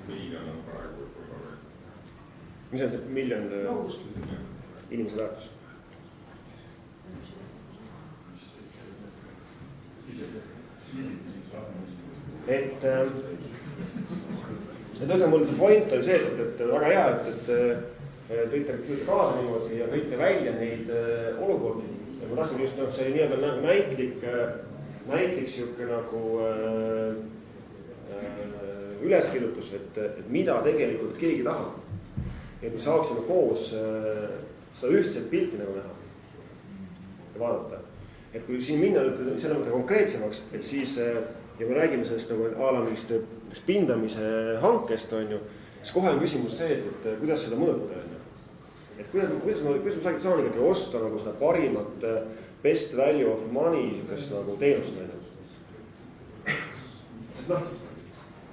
Miljon on praegu võib-olla. Mis on see miljon inimese väärtus? Et üldse mul see point oli see, et väga hea, et tõite kaasa niimoodi ja tõite välja neid olukordi. Ja ma tahtsin just, see oli nii-öelda nagu näitlik siuke nagu üleskirjutus, et mida tegelikult keegi tahab. Et me saaksime koos seda ühtset pilti nagu näha ja vaadata. Et kui siin minna selle mõtte konkreetsemaks, et siis ja me räägime sellest nagu aalamist pindamise hankest on ju, siis kohe on küsimus see, et kuidas seda mõõta on ju. Et kuidas ma saan ikkagi osta nagu seda parimat best value of money nagu teenust on ju. Sest noh,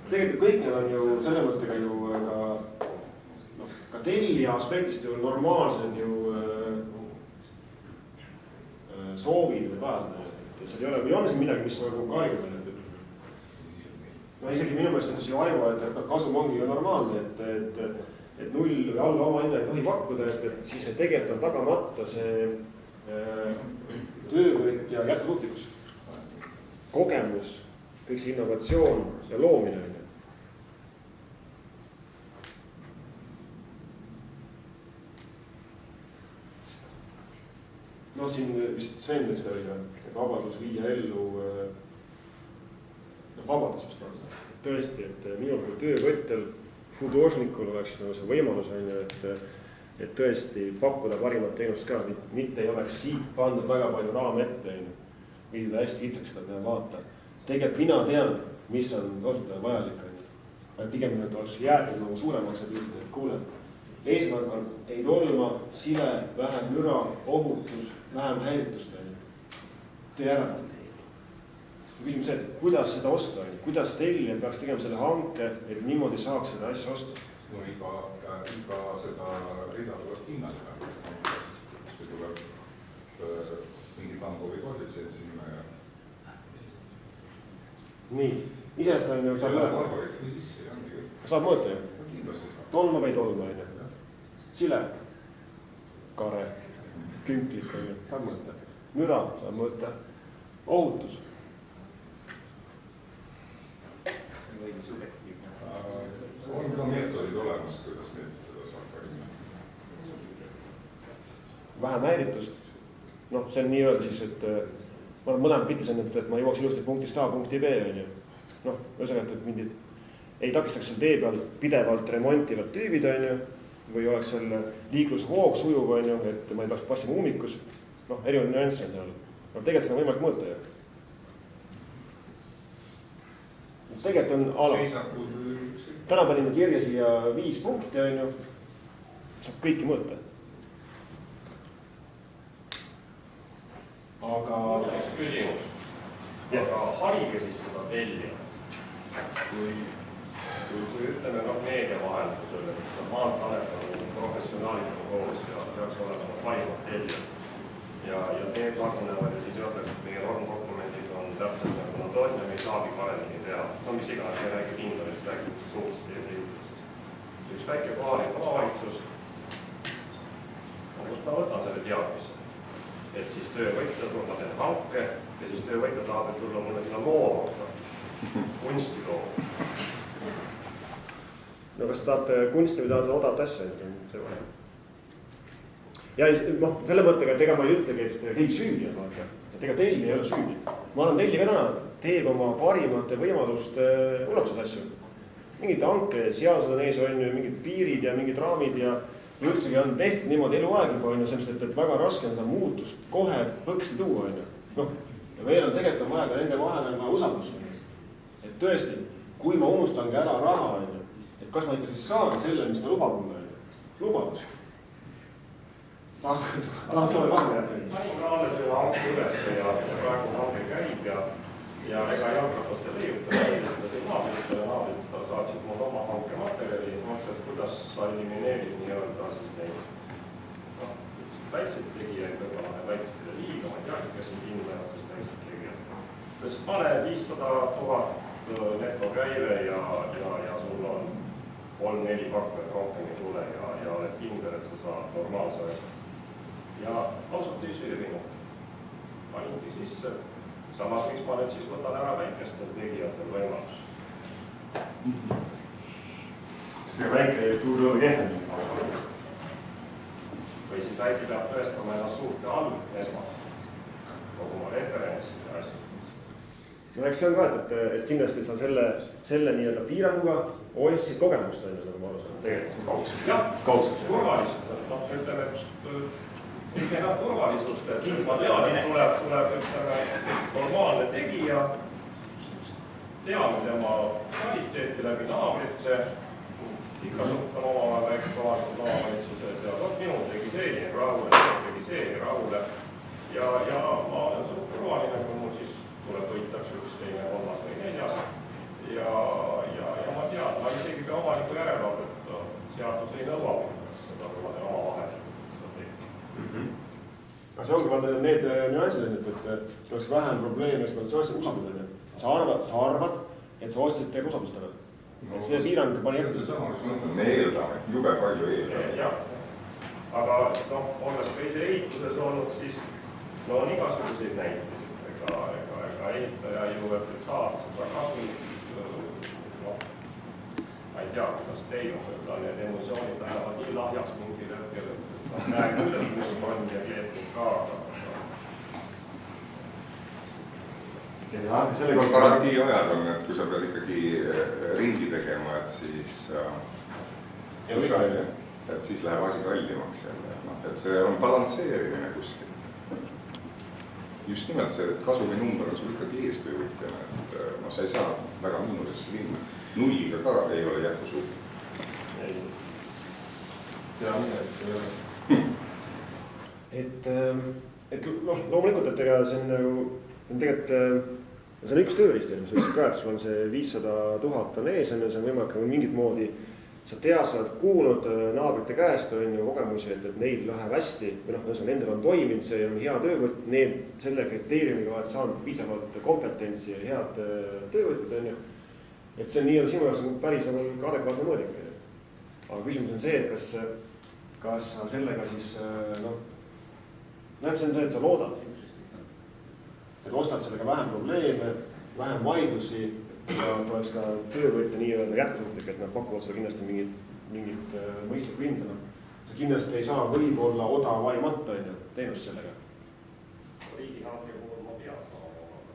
tegelikult kõik need on ju selle mõttega ju ka tellija aspektist ju normaalsed ju soovid või vajad. Seal ei ole, või on siin midagi, mis nagu karjub. No isegi minu meelest on see ju Aivo, et kasum ongi ju normaalne, et null või alla oma hinna ei tohi pakkuda, et siis tegelikult on tagamata see töövõtja jätkusuutlikkus, kogemus, kõik see innovatsioon ja loomine on ju. No siin vist Sven nüüd seda oli, et vabadus viia ellu vabadusest on. Tõesti, et minul kui töövõtjal, hudoožnikul oleks see võimalus on ju, et tõesti pakkuda parimat teenust ka, mitte ei oleks siit pandud väga palju raame ette, viidud hästi kitsaks seda peale vaata. Tegelikult mina tean, mis on kasutajal vajalik, pigem nüüd oleks jäetud nagu suuremaks, et kuule, eesmärk on ei tolma, sile, vähem müra, ohutus, vähem häiritust. Tee ära. Küsimus see, et kuidas seda osta, kuidas tellija peaks tegema selle hanke, et niimoodi saaks seda asja osta? No iga seda rida tuleb hinnata. Kui tuleb mingi Tambovi koefitsient sinna ja... Nii, isest on ju saab mõõta ju? Tolma või tolma, sile, kare, künklik, saab mõõta. Müra saab mõõta, ohutus. On ka meetodid olemas, kuidas neid seda saab valida. Vähem häiritust. Noh, see on nii öelda siis, et ma olen mõlemad pitis on, et ma jõuaks ilusti punktist A punkti B. Noh, ühesõnaga, et mind ei takistaks seal tee peal pidevalt remontivad tüübid, või oleks seal liiklusvoog sujuv, et ma ei peaks passima ummikus. Noh, erinevad nüansse on seal. No tegelikult seda on võimalik mõõta ju. Tegelikult on ala. Täna panime kirja siia 5 punkti, saab kõiki mõõta. Aga... küsimus. Aga harige siis seda tellija. Kui ütleme meedia vaheldusel, et maantaneb professionaalidega koos ja peaks olema parimad tellijad. Ja need lagunevad ja siis öeldakse, et meie normdokumendid on täpselt nagu nad on ja me ei saagi paremini teha. No mis iganes, me räägib hindamist, räägib suurtest teedeehitusest. Üks väike kohalik omavalitsus, kust ma võtan selle teadmise, et siis töövõitja tuleb, ma teen hanke ja siis töövõitja tahab, et tulla mulle sinna looma, kunstilooma. No kas tahate kunsti või tahate odavat asja, see vahe. Ja selle mõttega, et ega ma ei ütlegi, et kõik süüdi on, et ega telli ei ole süüdi. Ma arvan, telli ka täna teeb oma parimate võimaluste ulatused asju. Mingid hanke seadused on ees, mingid piirid ja mingid raamid ja üldsegi on tehtud niimoodi eluaeg juba, sellepärast, et väga raske on seda muutust kohe põksti tuua. Noh, ja veel on tegelikult vaja ka nende vahel usaldus. Et tõesti, kui ma unustangi ära raha, et kas ma ikka siis saan selle, mis ta lubab mulle, lubadus. Tahad selle kahve jätta? Panime alles ühe hanke üles ja praegu hanke käib ja ega jalgratast ei leiuta, helistasin naabritele, naabrid saatsid mulle oma hankematerjali, mõtlesin, et kuidas sa elimineerid nii-öelda siis neid väikseid tegijaid, võib-olla väikestele liiga, ma ei teagi, kes on hindajad, sest väiksed tegijad. Kas pane 500 000 netokäive ja sul on 3-4 pakkujat rohkem ei tule ja oled kindel, et sa saad normaalse asja. Ja konsultiivsüüringu paningi sisse. Samas, miks ma nüüd siis võtan ära väikestel tegijatel võimalus. Kas see väike tuuri oli kehvendus? Või siis väike peab tõestama ennast suurte all esmas. Kogu oma referentsi ja asju. No eks see on ka, et kindlasti sa selle nii-öelda piiranguga hoidsid kogemust, nagu ma aru saan. Tegelikult kaudselt. Turvalist, ütleme, mitte enam turvalisust, et ma tean, et tuleb normaalne tegija, teame tema kvaliteeti läbi naabrite, ikka suhtan omavahel väikse kohalikud omavalitsused ja minu tegi see nii rahule, tegi see nii rahule ja ma olen suht turvaline, kui mul siis tuleb võitaks üks, teine, kolmas või neljas ja ma tean, ma isegi ka omaniku järelevalvet seadus ei nõua, kas seda kui ma teen omavahel. Aga see ongi vaata need nüansid, et tuleks vähem probleeme, et sa usaldad. Sa arvad, et sa ostsid teie usaldust ära. Et see piirang pani ette. See on sama, me eeldame, jube palju eeldame. Jah, aga olles ka ise ehituses olnud, siis on igasuguseid näiteid. Ega ehitaja ju, et saad seda kasumit, ma ei tea, kuidas teil on seda, need emotsioonid lähevad nii lahjaks mingil hetkel, et näe küll, et must on ja keetud ka. Garantii ajal on, et kui sa pead ikkagi ringi tegema, et siis et siis läheb asi kallimaks jälle, noh, et see on balansseerimine kuskil. Just nimelt see, et kasuminumber on sul ikkagi eestöövõtjana, et no sa ei saa väga miinusesse minna. Nulliga ka ei ole jätkusuutlik. Ja midagi ei ole. Et noh, loomulikult, et ega see on nagu, tegelikult see on üks tööriist, mis ütlesid ka, et sul on see 500 000 on ees, see on võimalik mingit moodi, sa tead, sa oled kuulnud naabrite käest, on ju kogemusi, et neil läheb hästi, või noh, nendel on toiminud, see on hea töövõtt, need selle kriteeriumiga oled saanud piisavalt kompetentsi ja head töövõtted, on ju. Et see on nii-öelda sinu jaoks päris nagu adekvaatne mõõdik. Aga küsimus on see, et kas sa sellega siis, noh, see on see, et sa loodad. Et ostad sellega vähem probleeme, vähem vaidlusi ja tuleks ka töövõtja nii-öelda jätkusuutlik, et nad pakuvad sulle kindlasti mingit mõistlikku hinda. Sa kindlasti ei saa võib-olla odavaimata teenust sellega. Riigihanke puhul ma pean saama omada.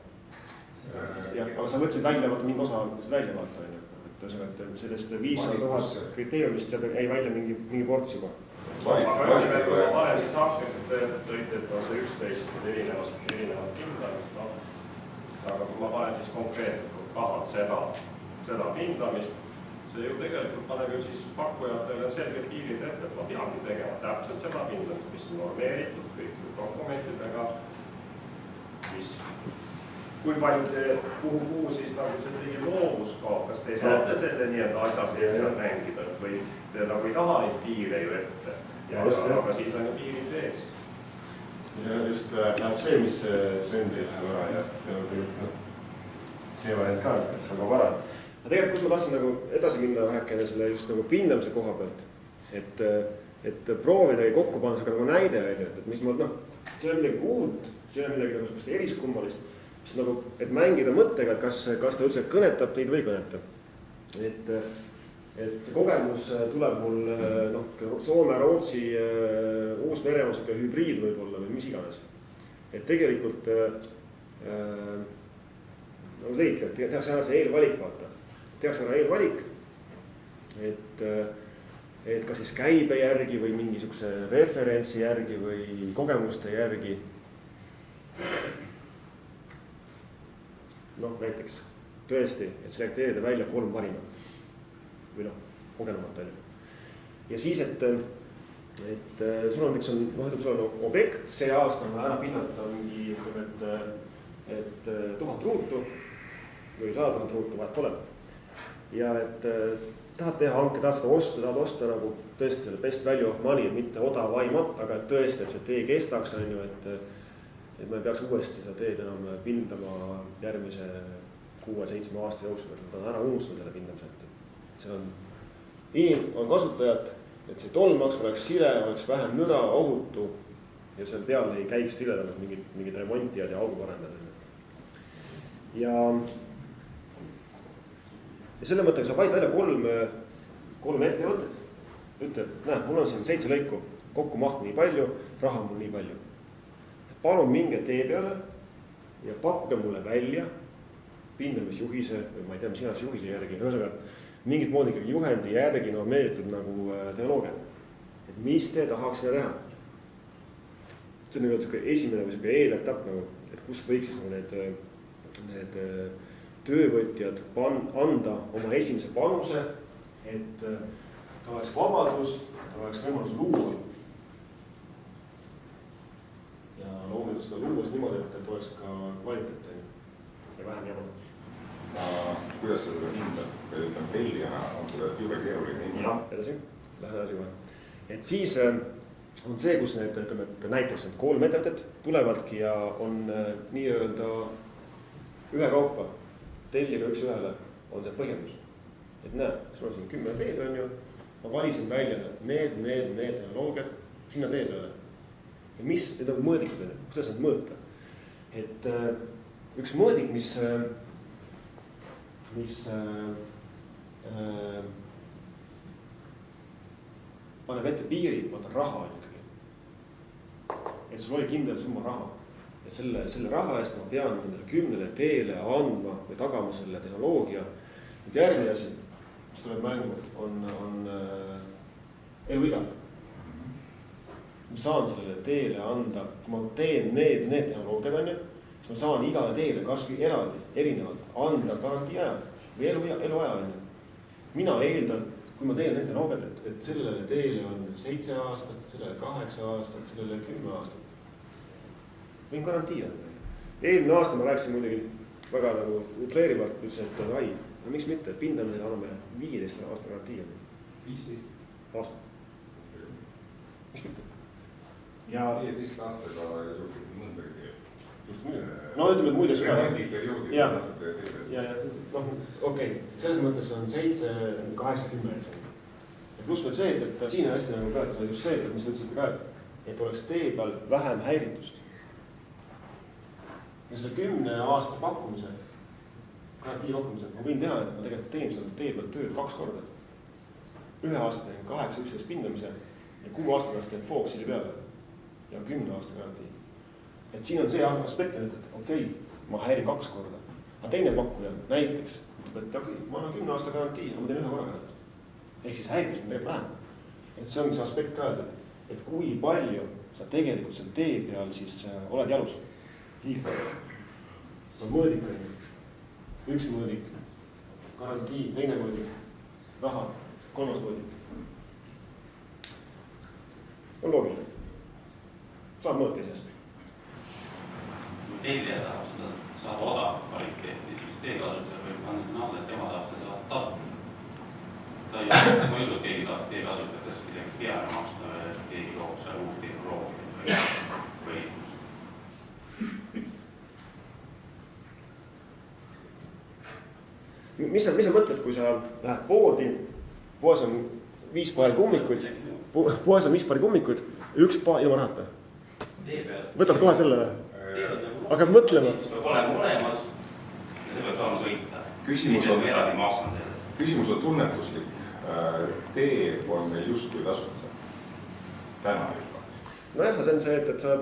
Jah, aga sa võtsid välja, vaata mingi osa välja vaata, on ju. Et sellest 500 000 kriteeriumist jäi välja mingi ports juba. Aga kui ma panen siis hakkesse tõite, et on see 11 erinevat hindamist, aga kui ma panen siis konkreetselt tahad seda hindamist, see ju tegelikult paneb ju siis pakkujatele selged piirid ette, et ma peangi tegema täpselt seda hindamist, mis on normeeritud kõik dokumentidega, siis kui palju te, kuhu siis nagu see teie loovus kaob, kas te ei saate selle nii-enda asja sealt mängida või te nagu ei taha neid piire ju ette, aga siis on ju piirid ees. See on just läheb see, mis Sven teeb ära ja see variant ka, et see on ka vara. Aga tegelikult, kus ma tahtsin nagu edasi minna vähekene selle just nagu pindamise koha pealt, et proovida kokku panna seda nagu näide välja, et mis ma, noh, see on midagi uut, see on midagi nagu sellist eriskummalist, mis nagu, et mängida mõttega, et kas ta üldse kõnetab teid või kõnetab. Et see kogemus tuleb mul, noh, Soome, Rootsi, Uus-Meremaa hübriid võib-olla või mis iganes. Et tegelikult nagu teidki, et tehakse ära see eelvalik, vaata. Tehakse ära eelvalik, et kas siis käibe järgi või mingisuguse referentsi järgi või kogemuste järgi. Noh, näiteks tõesti, et selekteerida välja 3 parimat või noh, kogenemata. Ja siis, et sul on, sul on objekt, see aasta on ära pinnata mingi, et 1000 ruutu või 100 000 ruutu, vahet pole. Ja et tahad teha hanke, tahad osta nagu tõesti selle best value of money, mitte odavaimat, aga et tõesti, et see tee kestaks, on ju, et ma ei peaks uuesti seda teed enam pindama järgmise 6-7 aasta jooksul, et nad on ära unustanud selle pindamise, et see on kasutajad, et see tolmaks oleks sile, oleks vähem müra, ohutu ja seal peal ei käiks tiledanud mingid remontijad ja auguparendajad. Ja selle mõttega sa vaid välja 3 ettevõtted. Ütled, näe, mul on siin 7 lõiku, kokku maht nii palju, raha mul nii palju. Palun minge tee peale ja pakkuge mulle välja pindamisjuhise või ma ei tea, mis iganes juhise järgi, ühesõnaga mingit moodi ikkagi juhendi järgi normeeritud nagu tehnoloogia. Et mis te tahaksime teha? See on nagu esimene või eeletapp, nagu, et kus võiks siis need töövõtjad anda oma esimese panuse, et ta oleks vabadus, ta oleks võimalus luua. Ja loomulikult seda luues niimoodi, et oleks ka kvaliteet ja vähem jabanud. Kuidas sa seda hindad? Või ütleme, tellijana on seda jube keeruline hindada. Edasi, lähen edasi kohe. Et siis on see, kus need, ütleme, et näiteks 3 ettevõtet tulevadki ja on nii-öelda ühe kaupa tellime üks ühele on see põhjendus. Et näe, sul on siin 10 teed, on ju, ma valisin välja need tehnoloogiad sinna tee peale. Ja mis, need on mõõdikud, kuidas need mõõta? Et üks mõõdik, mis paneb ette piiri, vaata raha on ikkagi. Et sul oli kindel summa raha. Ja selle raha eest ma pean 10 teele andma või tagama selle tehnoloogia. Nüüd järgmine asi, mis tuleb mängu, on eluigalt. ma saan sellele teele anda, kui ma teen need tehnoloogiad on ju, siis ma saan igale teele kasvõi eraldi, erinevalt anda garantii aja või eluaja on ju. mina eeldan, kui ma teen need tehnoloogiad, et sellele teele on 7 aastat, sellele 8 aastat, sellele 10 aastat. võin garantii anda. eelmine aasta ma rääkisin muidugi väga nagu utreerivalt, ütlesin, et ai, no miks mitte, pindamisele anname 15 aasta garantii. 15 aastat. miks mitte? ja 15 aastaga juhtub mõndagi. just muidugi. no ütleme, et muid asju ka. ja noh, okei, selles mõttes on 7, 8, 10. ja pluss veel see, et siin on hästi nagu ka, et just see, et mis te ütlesite ka, et oleks tee peal vähem häiritust. ja selle 10-aastase pakkumise, garantii pakkumise, ma võin teha, et ma tegelikult teen selle tee peal tööd 2 korda. 1 aasta teen 8-11 pindamise ja 6 aasta pärast teen Foxili peale ja 10 aasta garantii. et siin on see aspekt, et okei, ma häirin 2 korda. aga teine pakkuja näiteks ütleb, et okei, ma annan 10 aasta garantii, aga ma teen 1 korraga. ehk siis häirimist on tegelikult vähem. et see ongi see aspekt ka, et kui palju sa tegelikult seal tee peal siis oled jalus. liiklema. on mõõdik on ju. 1 mõõdik, garantii, 2 mõõdik, raha, 3. mõõdik. on loogiline. saab mõõta isest. kui tellija tahab seda saada odavat kvaliteeti, siis teekasutaja võib anda, et tema saab seda tasuta. Ma ei usu, et keegi tahab teekasutajatest midagi peale maksta, et keegi loob seal uut tehnoloogiat või mis sa mõtled, kui sa lähed poodi, poes on 5 paari kummikuid, poes on 5 paari kummikuid, 1 paar ilma rahata. võtad kohe selle või? hakkad mõtlema. peab olema olemas ja see peab saama sõita. Küsimus on tunnetuslik. Tee on meil justkui tasuta. Täna juba. nojah, see on see, et sa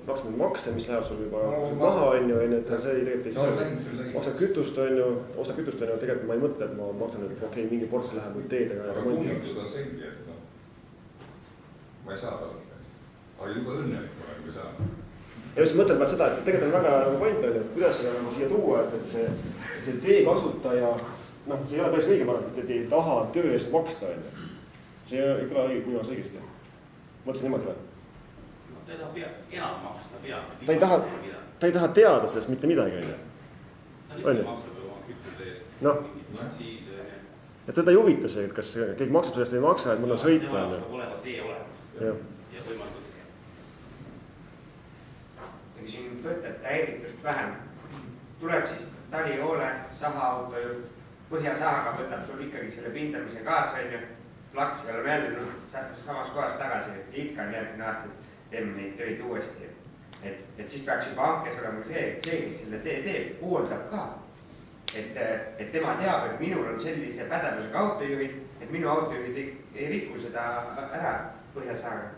maksad makse, mis läheb sul juba maha on ju, et see tegelikult ei saa. maksad kütust on ju, ostad kütust on ju, tegelikult ma ei mõtle, et ma maksan, et okei, mingi ports läheb nüüd teedega. aga kummikud on selgi, et ma ei saa tasuta. aga juba õnnelik olen, kui saan. ja just mõtled vaat seda, et tegelikult on väga point on ju, et kuidas seda nagu siia tuua, et see tee kasutaja, see ei ole päris õige parem, et ei taha töö eest maksta on ju. see ei kõla minu arust õigesti. mõtlesin niimoodi või? ta ei taha enam maksta peale. ta ei taha teada sellest mitte midagi on ju. ta lihtsalt maksab oma kütuse eest. noh, et teda ei huvita see, et kas keegi maksab sellest või ei maksa, et mul on sõita on ju. olema tee olemas ja võimalikult. kui siin võtta häiritust vähem, tuleb siis talihoone, sahaauto juht, põhjasahaga võtab sul ikkagi selle pindamise kaasa on ju, plaks ja oleme jälle samas kohas tagasi, ikka on järgmine aasta, teeme neid töid uuesti. et siis peaks juba hankes olema see, et see, kes selle tee teeb, hooldab ka. et tema teab, et minul on sellise pädevusega autojuhid, et minu autojuhid ei riku seda ära põhjasahaga.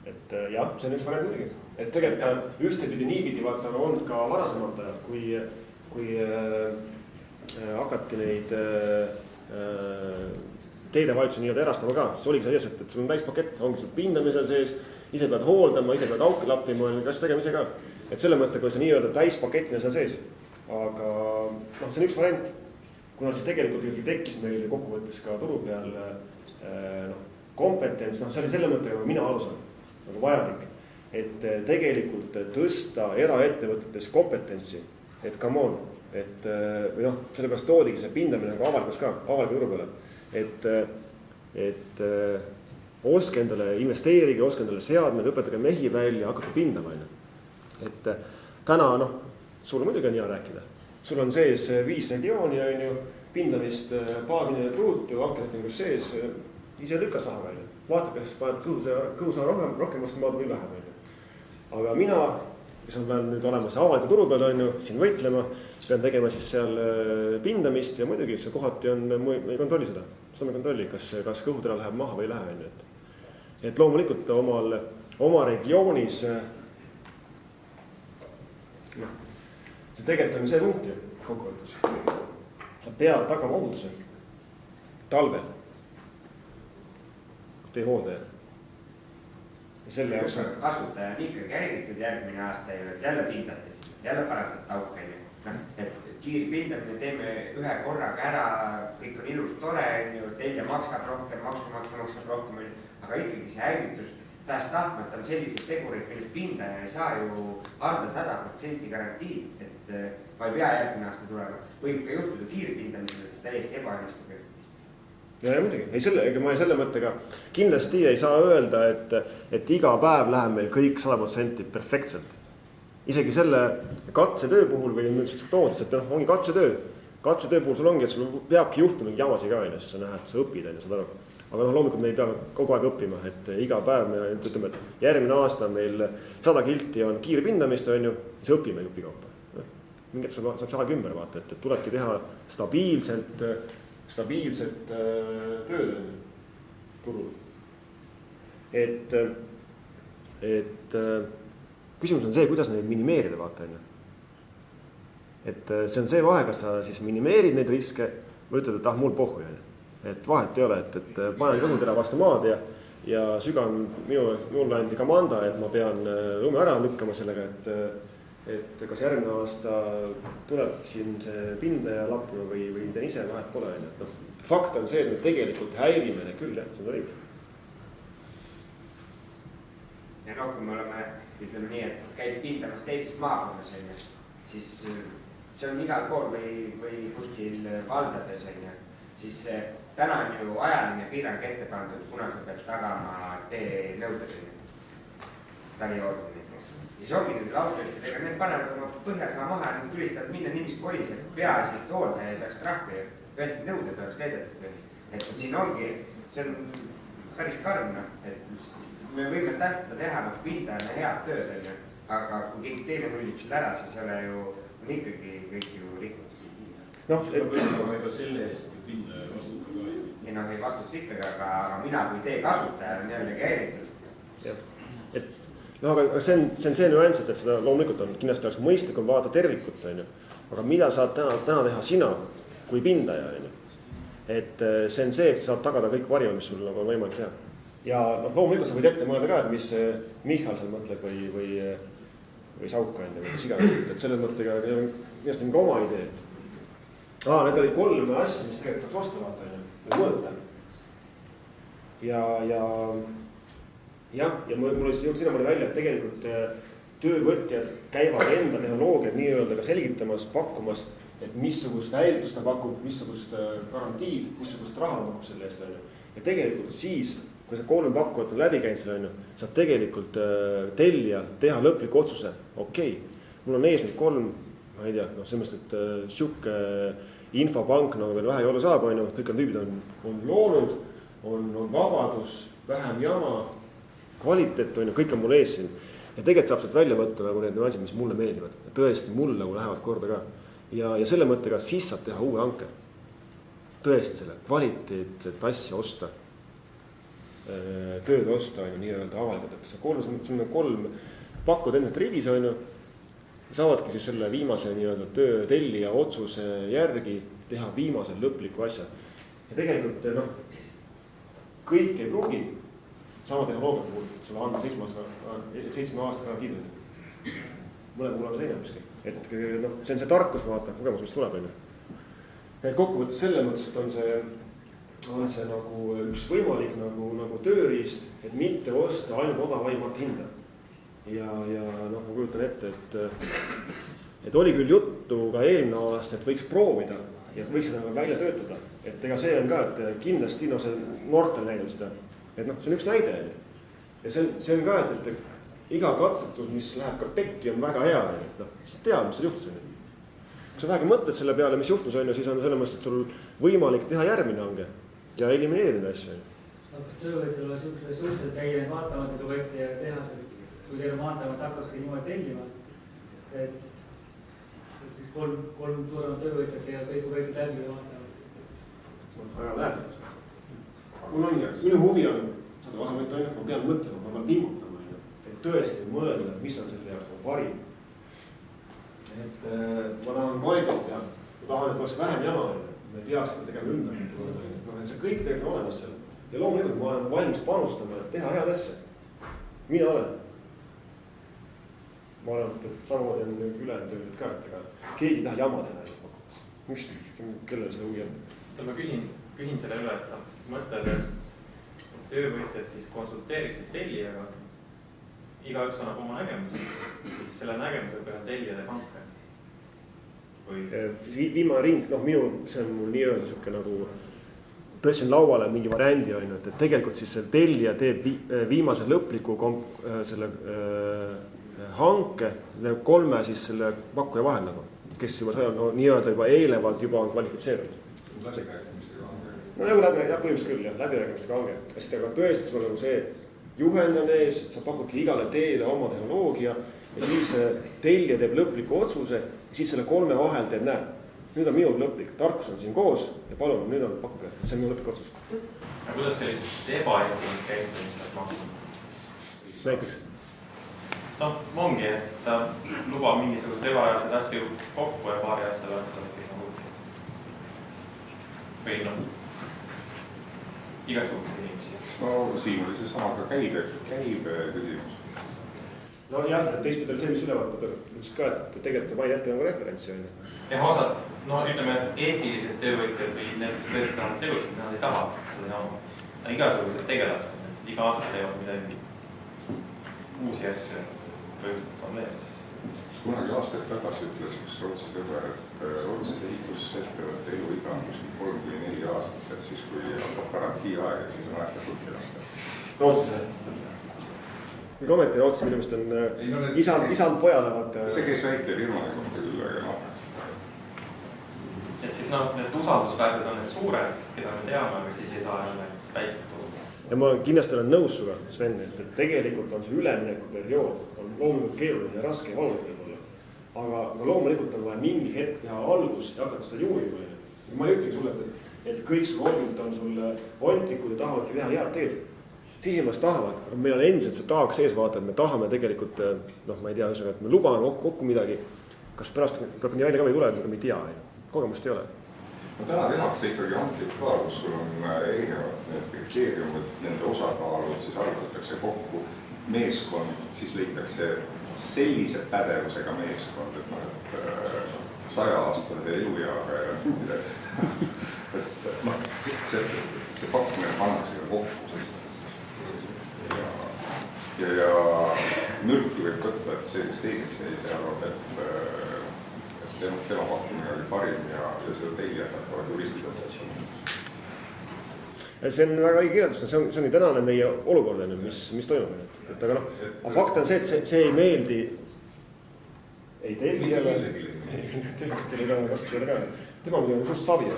et jah, see on üks variant muidugi. et tegelikult ühtepidi niipidi vaata on olnud ka varasemalt ajal, kui hakati neid teedevalitsusi nii-öelda erastama ka, siis oligi see ees, et sul on täispakett, ongi sul pindamisel sees, ise pead hooldama, ise pead auke lappima, kas tegema ise ka. et selle mõtte, kui see nii-öelda täispaketina seal sees. aga see on üks variant, kuna siis tegelikult ikkagi tekkis meil kokkuvõttes ka turu peal kompetents, see oli selle mõttega, mina aru saan, nagu vajalik. et tegelikult tõsta eraettevõtetes kompetentsi, et come on, et või sellepärast toodigi see pindamine nagu avalikus ka, avaliku turu peale. et oske endale investeerige, oske endale seadmed, õpetage mehi välja, hakake pindama on ju. et täna sul muidugi on hea rääkida. sul on sees 5 regiooni on ju, pindamist paarmine truutu, hankelepingus sees, ise lükka saha välja. vaata, kas paned kõhusaha rohkem vastu maad või vähem on ju. aga mina, kes on peal nüüd olemas avaliku turu peal on ju, siin võitlema, pean tegema siis seal pindamist ja muidugi see kohati on, ei kontrolli seda me kontrolli, kas kõhutera läheb maha või ei lähe on ju. et loomulikult oma regioonis see tegelikult on see punkt ju kokkuvõttes. sa pead tagama ohutuse talvel. teehooldaja. ja selle jaoks on kasutaja on ikkagi häiritud järgmine aasta ju, et jälle pindate siin, jälle parandate auke, noh, et kiirpindamine teeme ühe korraga ära, kõik on ilus, tore, on ju, telja maksab rohkem, maksumaksja maksab rohkem, aga ikkagi see häiritus tahes-tahtmata on sellised tegurid, millest pindaja ei saa ju anda 100% garantiid, et ma ei pea järgmine aasta tulema. Võib ka juhtuda kiirpindamisel, et see täiesti ebaõnnestub. ja muidugi, ega ma selle mõttega kindlasti ei saa öelda, et iga päev läheb meil kõik 100% perfektselt. Isegi selle katsetöö puhul või nüüd tootes, et noh, ongi katsetöö. Katsetöö puhul sul ongi, et sul peabki juhtuma mingi jamasid ka, sest sa näed, sa õpid, saad aru. Aga noh, loomulikult me ei pea kogu aeg õppima, et iga päev me ütleme, et järgmine aasta meil 100 kilti on kiirpindamist, on ju, siis õpime jupikaupa. Mingit saab saagi ümber vaata, et tulebki teha stabiilselt tööd turul. Et küsimus on see, kuidas neid minimeerida vaata, on ju. Et see on see vahe, kas sa siis minimeerid neid riske või ütled, et mul pohhu, on ju. Et vahet ei ole, et panen kõhutera vastu maad ja sügan mulle andi komanda, et ma pean lume ära lükkama sellega, et kas järgmine aasta tuleb siin see pindaja lappu või teen ise, vahet pole. No, fakt on see, et me tegelikult häirime neid küll, jah, see on õige. Ja kui me oleme, ütleme nii, et käib pindamas teises maakonnas, siis see on igal pool või kuskil valdades, siis täna on ju ajaline piirang ette pandud, kuna sa pead tagama tee nõuded, talijoodid näiteks. Siis ongi nüüd autojuhtidega, need panevad oma põhjasaa maha, nüüd tulistavad minna nii, mis kolis, et peaasi, et hooldaja ei saaks trahvi, peaasi, et nõuded oleks täidetud. Et siin ongi, see on päris karm, et me võime tähtada teha pindajana head tööd, aga kui keegi teine nullib selle ära, siis ole ju ikkagi kõik ju rikkunud. No, ega selle eest pindaja ei vastuta ka ju. Ei noh, ei vastuta ikkagi, aga mina kui tee kasutaja on jällegi häiritud. No aga see on see nüanss, et seda loomulikult on kindlasti oleks mõistlikum vaadata tervikut, on ju. Aga mida saad täna teha sina kui pindaja, on ju. Et see on see, et saab tagada kõik varjad, mis sul on võimalik teha. Ja loomulikult sa võid ette mõelda ka, et mis Michal seal mõtleb või Sauka enne või siga. Et selle mõttega minust on ka oma idee. Need olid 3 asja, mis tegelikult saaks osta vaata, või mõõta. Ja mul sinna mõni välja, et tegelikult töövõtjad käivad enda tehnoloogiat nii-öelda ka selgitamas, pakkumas, et missugust häiritust ta pakub, missugust garantiid, missugust raha ta pakub selle eest. Ja tegelikult siis, kui see 3 pakkujat on läbi käinud selle, saab tegelikult tellija teha lõpliku otsuse. Okei, mul on ees nüüd 3, ma ei tea, sellest, et siuke infopank nagu veel vähe ei ole saab, kõik on tüübid on loonud, on vabadus, vähem jama, kvaliteet, kõik on mul ees siin. Ja tegelikult saab sealt välja võtta nagu need nüansid, mis mulle meeldivad. Ja tõesti mulle nagu lähevad korda ka. Ja selle mõttega siis saab teha uue hanke. Tõesti selle kvaliteetset asja osta. Tööd osta, nii-öelda avalikult. Sul on 3 pakkud endast riigis, saavadki siis selle viimase nii-öelda töö tellija otsuse järgi teha viimasel lõpliku asja. Ja tegelikult kõik ei pruugi sama tehnoloogia puhul sulle anda 7 aasta garantiid. Mõne puhul on see teine miski. Et see on see tarkus vaata, kogemus, mis tuleb. Et kokkuvõttes selle mõttes, et on see nagu üks võimalik nagu tööriist, et mitte osta ainult odavaimat hinda. Ja ma kujutan ette, et oli küll juttu ka eelmine aasta, et võiks proovida ja võiks seda välja töötada. Et ega see on ka, et kindlasti see noortel näidab seda. Et see on üks näide. Ja see on ka, et iga katsetus, mis läheb ka pekki, on väga hea. Sa tead, mis seal juhtus. Kui sa vähegi mõtled selle peale, mis juhtus, siis on selles mõttes, et sul võimalik teha järgmine hange ja elimineerida asju. Kas töövõtjal on siuksed ressursid täiend vaatamata, kui võeti ja tehased, kui teil on vaatamat hakkaski niimoodi tellimas, et siis 3 suuremat töövõtjat ja kõik võetud läbi ja vaatamat. Väga läheb. Minu huvi on, seda vasamõtta ainult, ma pean mõtlema, ma pean pingutama, et tõesti mõelda, mis on selle jaoks parim. Et ma tahan kvaliteet teha, ma tahan, et oleks vähem jama, me peaks seda tegema ümber. See kõik tegelikult on olemas seal. ja loomulikult ma olen valmis panustama, et teha head asja. Mina olen. Ma arvan, et samamoodi on ülejäänud tööd ka, et ega keegi ei taha jama teha. Mis, kellel see huvi on? Ma küsin selle üle, et sa mõtled, et töövõtjad siis konsulteeriksid tellijaga, igaüks annab oma nägemus, siis selle nägemuse peale tellija teeb hanke. Viimane ring, see on mul nii-öelda siuke nagu tõstsin lauale mingi variandi on, et tegelikult siis see tellija teeb viimase lõpliku selle hanke 3 siis selle pakkuja vahel nagu, kes juba sai on nii-öelda juba eelnevalt juba on kvalifitseerunud. No nagu põhimõtteliselt küll, läbirääkimistega hange. Sest aga tõesti sul nagu see juhend on ees, sa pakudki igale teele oma tehnoloogia ja siis tellija teeb lõpliku otsuse ja siis selle 3 vahel teeb näed. Nüüd on minul lõplik, tarkus on siin koos ja palun, nüüd on pakkuge, see on minu lõplik otsus. Ja kuidas sellist ebaeetilist käitumist saab maksta? Näiteks? No ongi, et lubab mingisugust ebareaalseid asju kokku ja paari aasta pealt seda kõik nagu või igasugused inimesi. No siin oli see sama ka käibe küsimus. No jah, teistpidi oli see, mis ülevaatad ütles ka, et tegelikult ma ei jätta nagu referentsi on. Ja osad, ütleme, eetilised töövõtjad või need, kes tõesti on tegutsid, nad ei taha seda jama. Igasugused tegelased, iga aasta teevad midagi uusi asju põhjustada probleemi siis. Kunagi aastaid tagasi ütles üks Rootsi sõber, et Rootsis ehitusettevõtte elu iga on kuskil 3-4 aastat, et siis kui hakkab garantii aeg, et siis on aeg lõputi lasta. Rootsis või? Või ometi Rootsis minu meelest on isand pojale vaata. See käis väike firmade kohta küll, aga Et siis need usaldusväärted on need suured, keda me teame, aga siis ei saa jälle väiksed turud. Ja ma kindlasti olen nõus suga, Sven, et tegelikult on see üleminekuperiood, on loomulikult keeruline ja raske ja valuline olla. Aga loomulikult on vaja mingi hetk teha algus ja hakata seda juurima. Ma ei ütlegi sulle, et kõik sul loomulikult on sul ontikud ja tahavadki teha head teed. Sisimast tahavad, aga meil on endiselt see tahaks ees vaata, et me tahame tegelikult, ma ei tea, et me lubame kokku midagi. Kas pärast tuleb nii välja ka või tule, aga me ei tea, kogemust ei ole. No täna tehakse ikkagi antik ka, kus sul on erinevad need kriteeriumid, nende osakaalud, siis arvutatakse kokku meeskond, siis leitakse sellise pädevusega meeskond, et 100-aastase elujaga ja see pakkumine pannakse ka kokku. Ja mürki võib võtta, et sellist teiseks ei arvab, et tema pakkumine oli parim ja seda teilijad hakkavad juristid õpetama. See on väga õige kirjeldus, see on tänane meie olukord, mis toimub. Aga fakt on see, et see ei meeldi ei tellijale, tema on suht savi,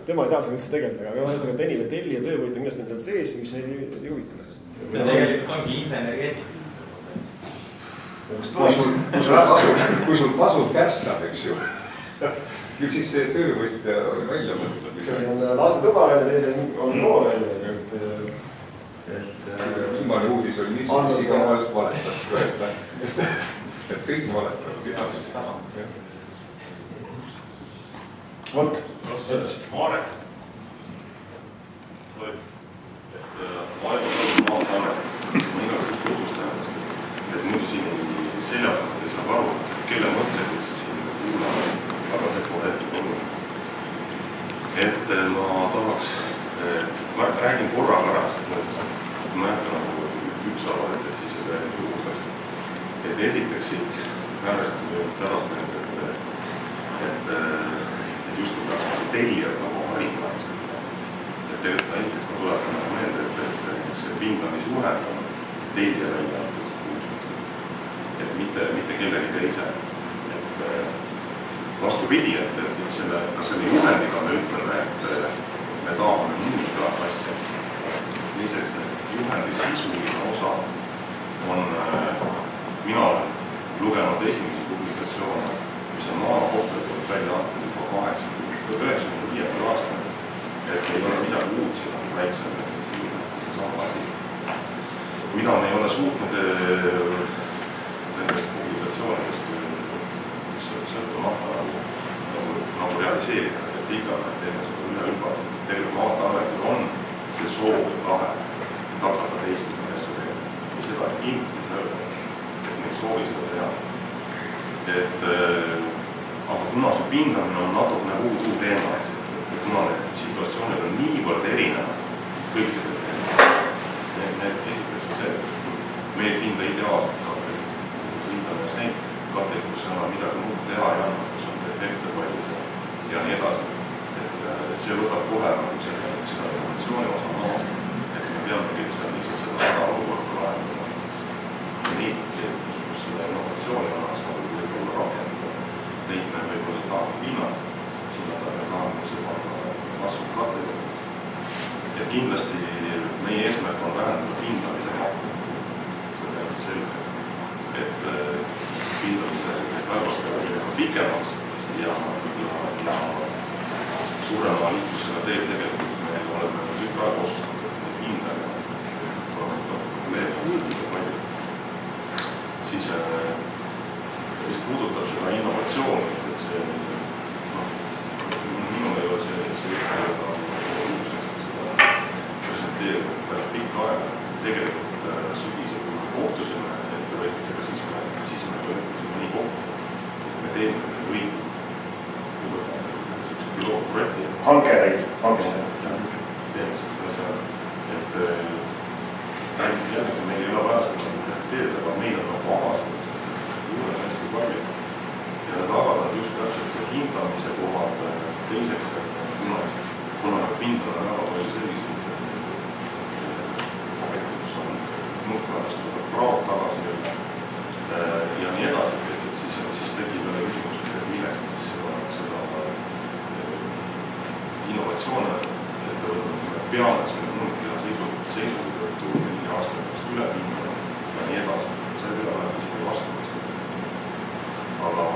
tema ei taha siin üldse tegeleda, aga tellija töövõitja millest need on sees, mis ei huvita. Ja tegelikult ongi insenergeetikas. Kui sul tasub kärssab, eks ju, küll siis see töövõtja välja mõtleb. See on laste tuba ja teise on noor välja. Viimane uudis oli niisugune iga valetas, et kõik valetavad. Vot. Marek. Et muidu siin seljapalt ei saa aru, kelle mõtted üldse siin kuulama, aga see kohetud on. Et ma tahaks, ma räägin korraga ära, ma jätan nagu ükshaaval, et siis ei räägi suhustast. Et esiteks siit määrestame ära mõelda, et just peaks tellijad nagu harivad. Et tegelikult esiteks ma tuletan meelde, et see pindamisjuhend on tellija välja antud. Et mitte kellegi teise. Et vastupidi, et selle juhendiga me ütleme, et me tahame muuta asja. Teiseks, juhendi sisuline osa on, mina olen lugenud esimesi publikatsioone, mis on maakohtulikult välja antud juba 95 aastal. Et ei ole midagi uut, seda on väiksem sama asi. Mida me ei ole suutnud nendest publikatsioonidest sõltumata nagu realiseerida, et ikka me teeme seda üle hüppa. Tegelikult maataarvetil on see soov ja tahe takata teist asja tegema. Seda ei kindlasti öelda, et neid soovi seda teha. Aga kuna see pindamine on natukene uus teema, et kuna need situatsioonid on niivõrd erinevad kõikidel teemadel, need esiteks on see, et me ei pinda ideaalselt katteid, pindame neid katteid, kus enam midagi muud teha ei anna, kus on efekte palju ja nii edasi. Et see võtab kohe nagu seda innovatsiooni osa maha, et me peamegi lihtsalt seda väga olukorda lahendama. Neid, kus seda innovatsiooni annaks võib-olla rakendada, neid me võib-olla tahame pinnata, sinna me tahame seda kasvu katteid. Ja kindlasti meie eesmärk on vähendada pindamise mahtu. See on täiesti selge, et pindamise päevad peavad minema pikemaks ja suurema liiklusega teel tegelikult me oleme tükk aega osustatud, et neid pindaja palju. Siis mis puudutab seda innovatsiooni, et see minu ei ole see presenteerinud päris pikka aega. Tegelikult sügisel, kui me kohtusime ettevõtjatega, siis me võtsime nii kokku, et me teeme kõik pilootprojekti. Hanke teeme sellise asja, et jällegi meil ei ole vaja seda teeda, aga meil on avasid, juurde hästi palju. Ja need avadad just täpselt see hindamise kohad teiseks, kuna pindal on väga palju selliseid objekte, kus on nurkadest tuleb praod tagasi ja nii edasi, et siis tekib jälle küsimus, et milleks seda innovatsioone ettevõtnud, me peame selle nurkida seisukohtu mingi aasta pärast üle pindama ja nii edasi, et see peale läheb isegi vastamist. Aga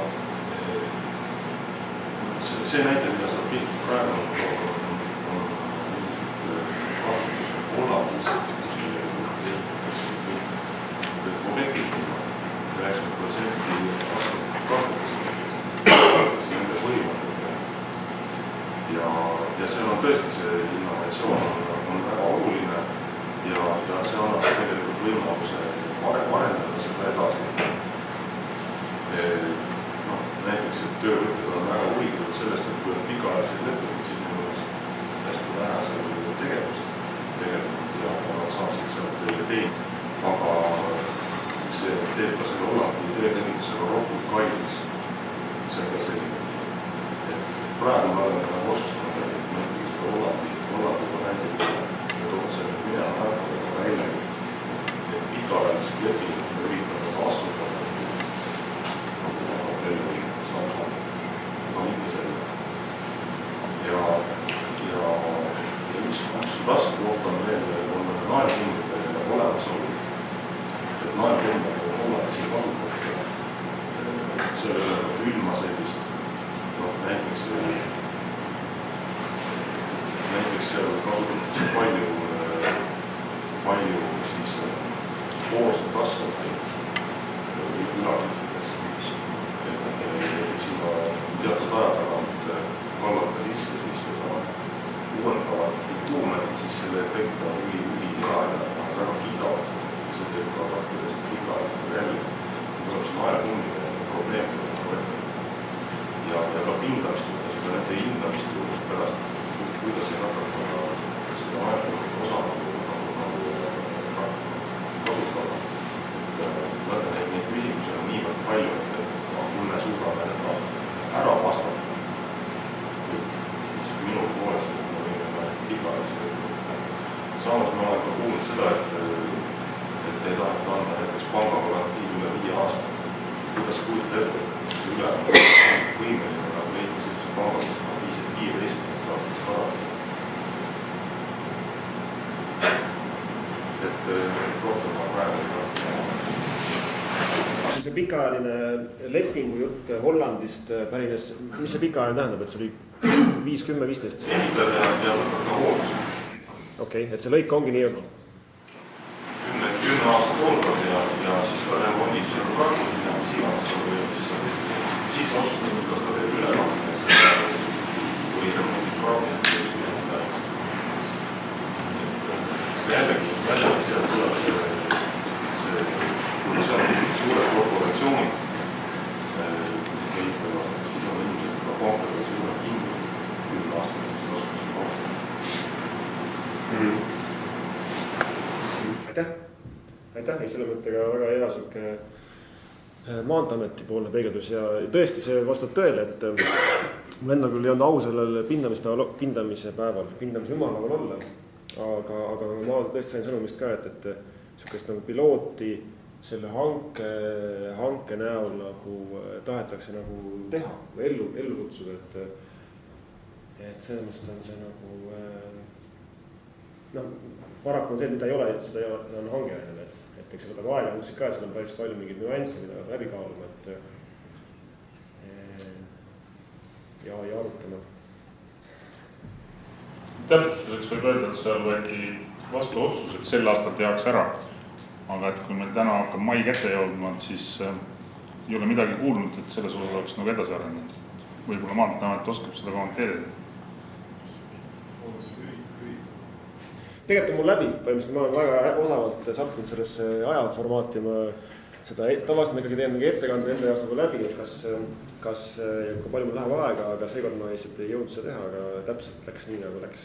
see näite, mida sa praegu on kasutus Hollandis, objektid 90% kasutatakse nende põhimõtetega. Ja seal on tõesti see innovatsioon on väga oluline ja see annab tegelikult võimaluse arendada seda edasi. Näiteks, et töövõtjad on väga huvitatud sellest, et kui on pikaajalised lepingud, siis meil oleks hästi vähe selle tegevust tegelikult ja nad saaksid sealt teid. Aga see teeb ka selle Hollandi teekasutusega rohkem kallis. See on ka selline. Praegu me oleme otsustanud, et me ikkagi seda Hollandiga näitab ja tood selle minema välja, et pikaajalist lepingut me üritame vastutada. Ja üks raske koht on veel naelkundade olemasolu. Et naelkundade on Hollandis kasutatud selle külma sellist, näiteks seal kasutatakse palju siis poolset kasvateid ülakittides. Sinna teatud aja tagant kallata sisse siis seda uuendavat bituumenit, siis selle efekt on üli-hea ja väga kiidavad seda. See teeb ka rakkudest pikaajalist relvi. Tuleb see naelkundide probleemidega võtta. Ja ka pindamist, seda nende hindamist juurde pärast, kuidas ei hakata seda naelkundide osa kasutada. Neid küsimusi on niivõrd palju, et kui me suudame seda ära vastata, siis minu poolest me võime pikaajalisi. Samas me oleme kuulnud seda, et ei taheta anda näiteks pangagarantii üle 5 aasta. Kuidas kujutled ette, see üle võimeline nagu leidma sellise panga, mis on 15 aastaks karata. Et rohkem ma praegu ei ole. See pikaajaline lepingu jutt Hollandist pärines, mis see pikaajaline tähendab, et see oli 5, 10, 15? Ehitada ja võtta ka hoolus. Okei, et see lõik ongi nii, et 10 aastat olnud ja siis ta remondib selle praegu, mis iganes või siis otsustab, kas ta teeb üle või remondib praegu. aitäh, selle mõttega väga hea sihuke Maanteeameti poolne peegeldus ja tõesti see vastab tõele, et mul endal küll ei olnud au sellel pindamise ümarlaual olla, aga ma tõesti sain sõnumist ka, et sihukest nagu pilooti selle hanke näol nagu tahetakse nagu teha või ellu kutsuda, et selles mõttes on see nagu paraku on see, mida ei ole, seda on hange jälle. Et eks see võtab aega muusiks ka, seal on päris palju mingeid nüansse, mida läbi kaaluma, ja arutama. Täpsustuseks võib öelda, et seal võeti vastu otsus, et sel aastal tehakse ära. Aga et kui meil täna hakkab mai kätte jõudma, siis ei ole midagi kuulnud, et selles osas oleks nagu edasi arenenud. Võib-olla Maanteeamet oskab seda kommenteerida. Tegelikult on mul läbi, põhimõtteliselt ma olen väga osavalt sattunud sellesse ajaformaati, ma seda tavaliselt ma ikkagi teen mingi ettekande enda jaoks nagu läbi, et kas kui palju mul läheb aega, aga seekord ma lihtsalt ei jõudnud seda teha, aga täpselt läks nii, nagu läks.